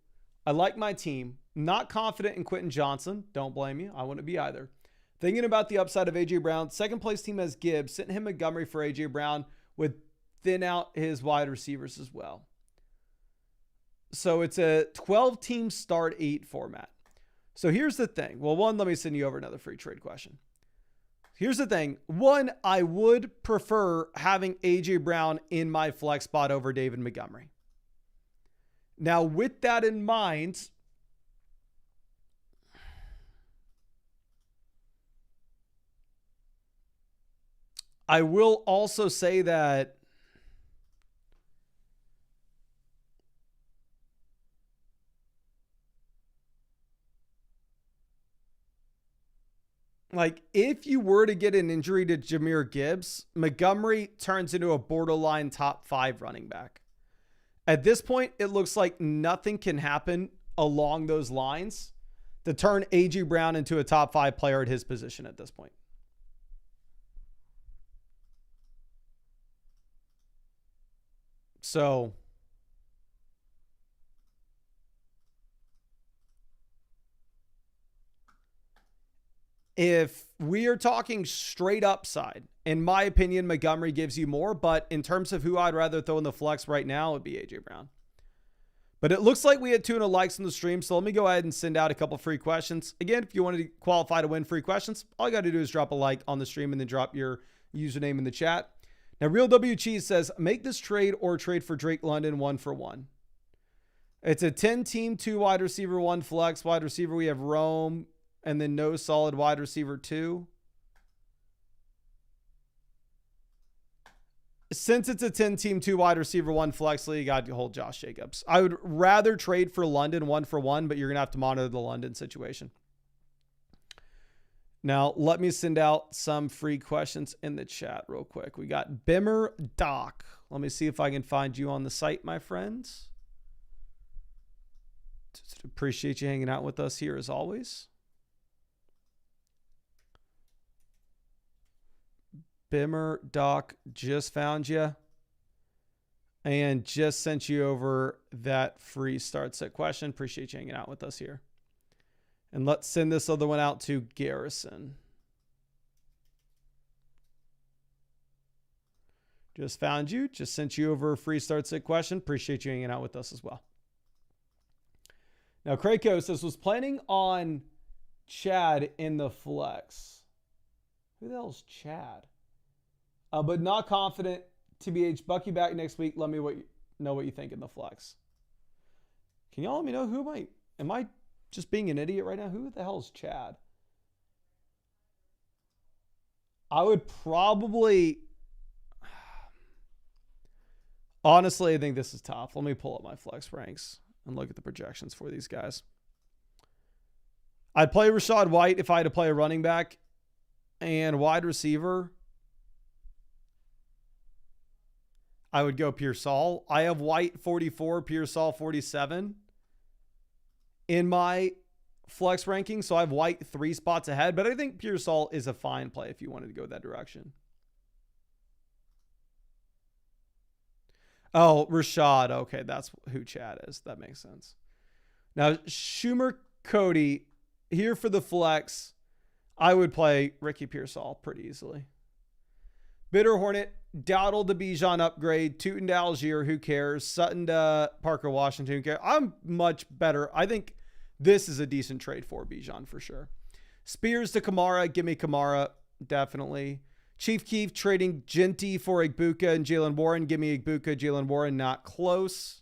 I like my team. Not confident in Quentin Johnson. Don't blame you. I wouldn't be either. Thinking about the upside of A.J. Brown. Second place team has Gibbs. Sent him Montgomery for A.J. Brown. Would thin out his wide receivers as well. So it's a 12-team start 8 format. So here's the thing. Well, one, let me send you over another free trade question. Here's the thing. One, I would prefer having A.J. Brown in my flex spot over David Montgomery. Now, with that in mind, I will also say that like, if you were to get an injury to Jahmyr Gibbs, Montgomery turns into a borderline top 5 running back. At this point, it looks like nothing can happen along those lines to turn A.J. Brown into a top 5 player at his position at this point. So if we are talking straight upside, in my opinion, Montgomery gives you more, but in terms of who I'd rather throw in the flex right now, it would be A.J. Brown. But it looks like we had 200 likes on the stream, so let me go ahead and send out a couple free questions. Again, if you wanted to qualify to win free questions, all you got to do is drop a like on the stream and then drop your username in the chat. Now, Real W Cheese says, make this trade or trade for Drake London 1-for-1. It's a 10-team, 2 wide receiver, 1 flex. Wide receiver, we have Rome, and then no solid wide receiver 2. Since it's a 10-team, 2 wide receiver, 1 flex league, I'd hold Josh Jacobs. I would rather trade for London 1-for-1, but you're going to have to monitor the London situation. Now, let me send out some free questions in the chat real quick. We got Bimmer Doc. Let me see if I can find you on the site, my friends. Just appreciate you hanging out with us here as always. Bimmer Doc, just found you. And just sent you over that free start set question. Appreciate you hanging out with us here. And let's send this other one out to Garrison. Just found you. Just sent you over a free start set question. Appreciate you hanging out with us as well. Now, Kratos says, was planning on Chad in the flex. Who the hell's Chad? But not confident. TBH, Bucky back next week. Let me know what you think in the flex. Can y'all let me know who am I just being an idiot right now? Who the hell is Chad? I would probably, honestly, I think this is tough. Let me pull up my flex ranks and look at the projections for these guys. I'd play Rachaad White if I had to play a running back and wide receiver. I would go Pearsall. I have White 44, Pearsall 47 in my flex ranking. So I have White 3 spots ahead, but I think Pearsall is a fine play if you wanted to go that direction. Oh, Rashad. Okay, that's who Chad is. That makes sense. Now, Schumer Cody, here for the flex, I would play Ricky Pearsall pretty easily. Bitter Hornet, Dowdle to Bijan upgrade, Tootin to Algier, who cares? Sutton to Parker Washington, who cares? I'm much better. I think this is a decent trade for Bijan for sure. Spears to Kamara, give me Kamara, definitely. Chief Keef trading Genty for Igbuka and Jalen Warren, give me Igbuka, Jalen Warren, not close.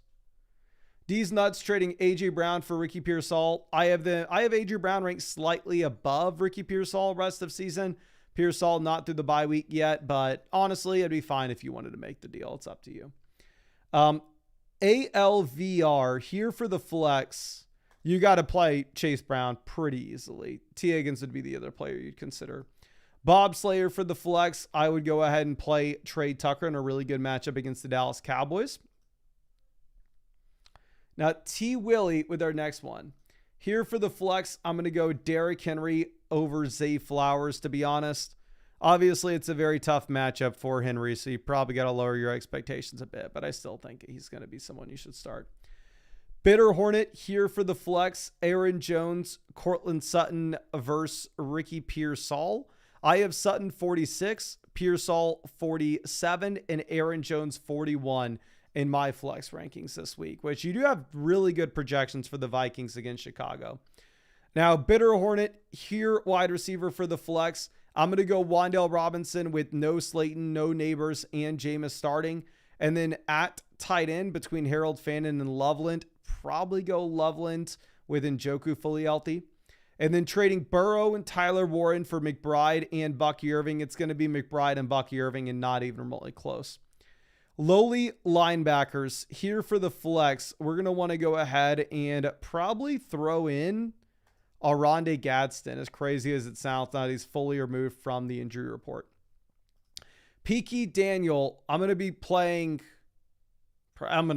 D's Nuts trading AJ Brown for Ricky Pearsall. I have AJ Brown ranked slightly above Ricky Pearsall rest of season. Pearsall not through the bye week yet, but honestly, it'd be fine if you wanted to make the deal. It's up to you. ALVR here for the flex. You got to play Chase Brown pretty easily. T. Higgins would be the other player you'd consider. Bob Slayer for the flex. I would go ahead and play Trey Tucker in a really good matchup against the Dallas Cowboys. Now, T. Willie with our next one. Here for the flex, I'm going to go Derrick Henry over Zay Flowers, to be honest. Obviously, it's a very tough matchup for Henry, so you probably got to lower your expectations a bit, but I still think he's going to be someone you should start. Bitter Hornet here for the flex. Aaron Jones, Cortland Sutton versus Ricky Pearsall. I have Sutton 46, Pearsall 47, and Aaron Jones 41 in my flex rankings this week, which you do have really good projections for the Vikings against Chicago. Now, Bitter Hornet here, wide receiver for the flex. I'm going to go Wan'Dale Robinson with no Slayton, no Neighbors, and Jameis starting. And then at tight end between Harold Fannin and Loveland, probably go Loveland with Njoku fully healthy. And then trading Burrow and Tyler Warren for McBride and Bucky Irving. It's going to be McBride and Bucky Irving and not even remotely close. Lowly linebackers here for the flex. We're going to want to go ahead and probably throw in Aronde Gadsden, as crazy as it sounds now. He's fully removed from the injury report. Peaky Daniel, I'm going to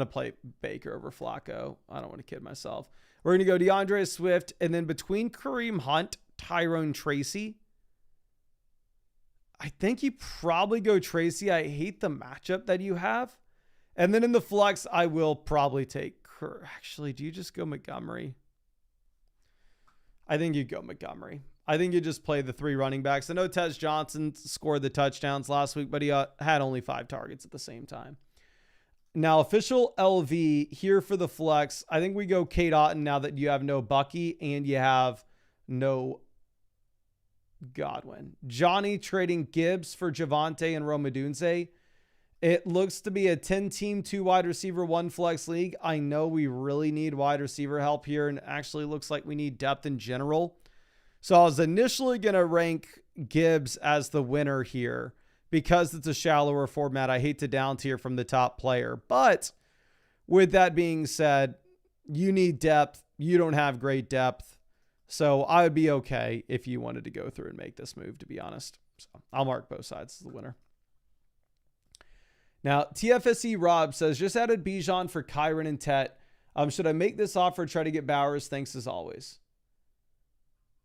play Baker over Flacco. I don't want to kid myself. We're going to go DeAndre Swift, and then between Kareem Hunt, Tyrone Tracy, I think you probably go Tracy. I hate the matchup that you have. And then in the flex, I will probably take actually, do you just go Montgomery? I think you go Montgomery. I think you just play the 3 running backs. I know Tez Johnson scored the touchdowns last week, but he had only 5 targets at the same time. Now, official LV here for the flex. I think we go Kate Otten now that you have no Bucky and you have no Godwin. Johnny trading Gibbs for Javonte and Rome Odunze. It looks to be a 10-team, 2 wide receiver, 1 flex league. I know we really need wide receiver help here, and actually looks like we need depth in general. So I was initially going to rank Gibbs as the winner here because it's a shallower format. I hate to down tier from the top player. But with that being said, you need depth. You don't have great depth. So I would be okay if you wanted to go through and make this move, to be honest. So I'll mark both sides as the winner. Now, TFSE Rob says, just added Bijan for Kyron and Tet. Should I make this offer, try to get Bowers? Thanks as always.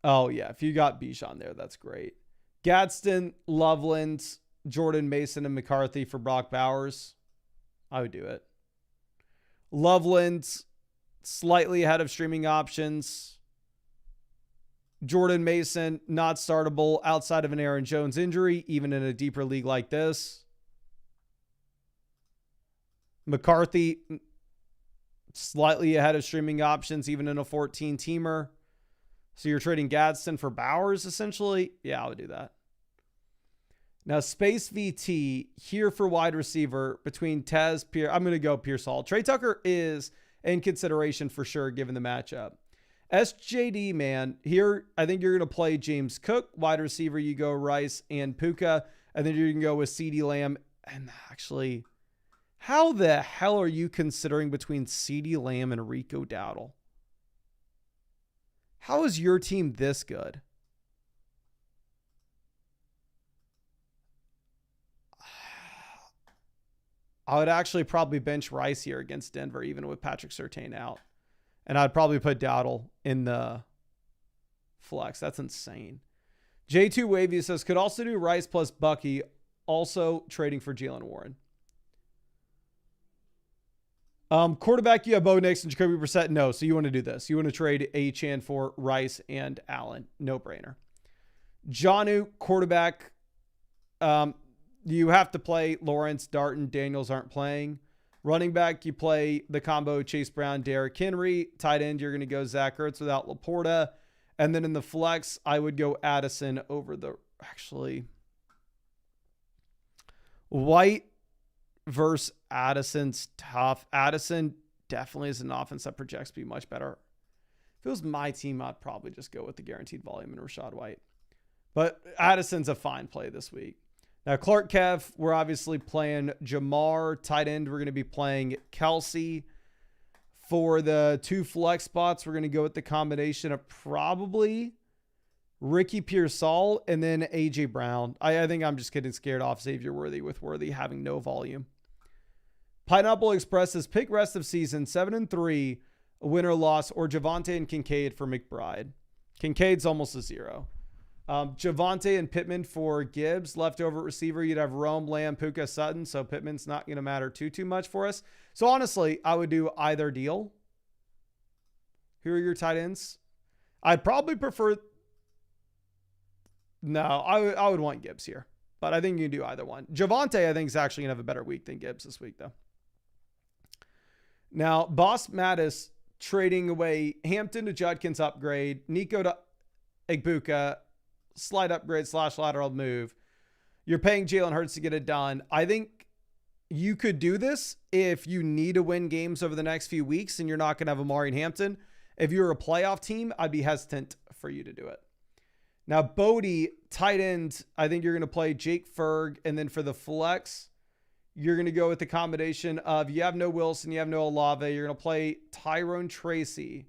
Oh, yeah. If you got Bijan there, that's great. Gadsden, Loveland, Jordan Mason, and McCarthy for Brock Bowers. I would do it. Loveland, slightly ahead of streaming options. Jordan Mason, not startable outside of an Aaron Jones injury, even in a deeper league like this. McCarthy, slightly ahead of streaming options, even in a 14-teamer. So you're trading Gadsden for Bowers, essentially? Yeah, I would do that. Now, Space VT here for wide receiver between Tez, Pierce. I'm going to go Pierce Hall. Trey Tucker is in consideration for sure, given the matchup. SJD, man, here I think you're going to play James Cook. Wide receiver, you go Rice and Puka. And then you're going to go with CeeDee Lamb. And actually, how the hell are you considering between CeeDee Lamb and Rico Dowdle? How is your team this good? I would actually probably bench Rice here against Denver, even with Patrick Surtain out. And I'd probably put Dowdle in the flex. That's insane. J2 Wavy says, could also do Rice plus Bucky, also trading for Jalen Warren. Quarterback, you have Bo Nix and Jacoby Brissett. No, so you want to do this. You want to trade Achane for Rice and Allen. No brainer. Jonnu, quarterback. You have to play Lawrence, Darton, Daniels aren't playing. Running back, you play the combo Chase Brown, Derrick Henry. Tight end, you're going to go Zach Ertz without Laporta. And then in the flex, I would go Addison over the, actually, White versus Addison's tough. Addison definitely is an offense that projects to be much better. If it was my team, I'd probably just go with the guaranteed volume and Rachaad White. But Addison's a fine play this week. Now, Clark Kev, we're obviously playing Jamar. Tight end, we're going to be playing Kelsey. For the two flex spots, we're going to go with the combination of probably Ricky Pearsall and then A.J. Brown. I think I'm just getting scared off Xavier Worthy with Worthy having no volume. Pineapple Express says pick rest of season 7-3, win or loss, or Javonte and Kincaid for McBride. Kincaid's almost a 0. Javonte and Pittman for Gibbs. Leftover receiver, you'd have Rome, Lamb, Puka, Sutton. So Pittman's not going to matter too much for us. So honestly, I would do either deal. Here are your tight ends. I'd probably prefer. No, I would want Gibbs here. But I think you can do either one. Javonte, I think, is actually going to have a better week than Gibbs this week, though. Now, Boss Mattis trading away Hampton to Judkins upgrade. Nico to Egbuka. Slight upgrade / lateral move. You're paying Jalen Hurts to get it done. I think you could do this if you need to win games over the next few weeks and you're not going to have Amari and Hampton. If you're a playoff team, I'd be hesitant for you to do it. Now, Bodie, tight end, I think you're going to play Jake Ferg. And then for the flex, you're going to go with the combination of you have no Wilson, you have no Olave. You're going to play Tyrone Tracy.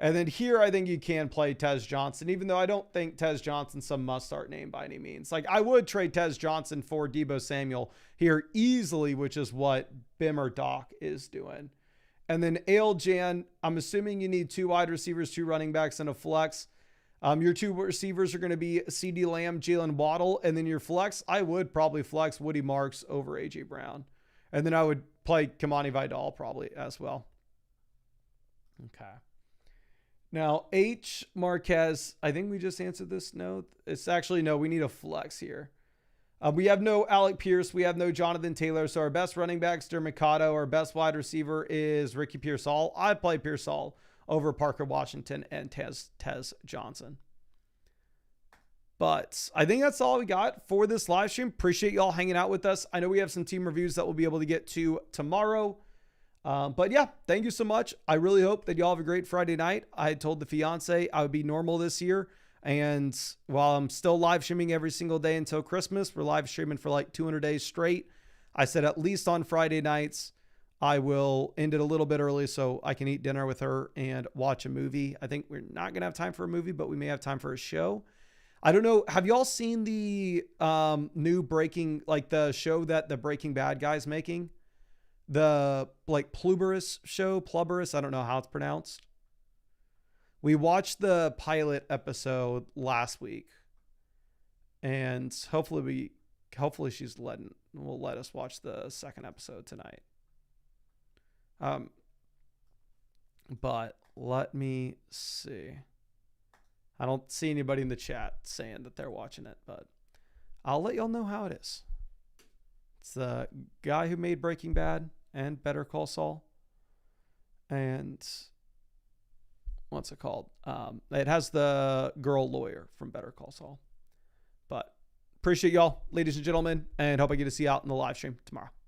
And then here, I think you can play Tez Johnson, even though I don't think Tez Johnson's some must-start name by any means. Like, I would trade Tez Johnson for Deebo Samuel here easily, which is what Bimmer Doc is doing. And then Jan, I'm assuming you need 2 wide receivers, 2 running backs, and a flex. Your 2 receivers are going to be CeeDee Lamb, Jalen Waddle. And then your flex, I would probably flex Woody Marks over A.J. Brown. And then I would play Kamani Vidal probably as well. Okay. Now, H. Marquez, I think we just answered this. No, it's actually no, we need a flex here. We have no Alec Pierce. We have no Jonathan Taylor. So our best running back is Dermicado. Our best wide receiver is Ricky Pearsall. I play Pearsall over Parker Washington and Tez Johnson. But I think that's all we got for this live stream. Appreciate y'all hanging out with us. I know we have some team reviews that we'll be able to get to tomorrow. But yeah, thank you so much. I really hope that y'all have a great Friday night. I told the fiance I would be normal this year. And while I'm still live streaming every single day until Christmas, we're live streaming for like 200 days straight. I said at least on Friday nights, I will end it a little bit early so I can eat dinner with her and watch a movie. I think we're not going to have time for a movie, but we may have time for a show. I don't know. Have y'all seen the new Breaking, like the show that the Breaking Bad guy's making? The like Pluberus show, Pluberus, I don't know how it's pronounced. We watched the pilot episode last week, and hopefully she's will let us watch the second episode tonight. But let me see. I don't see anybody in the chat saying that they're watching it, but I'll let y'all know how it is. It's the guy who made Breaking Bad and Better Call Saul. And what's it called? It has the girl lawyer from Better Call Saul. But appreciate y'all, ladies and gentlemen, and hope I get to see you out in the live stream tomorrow.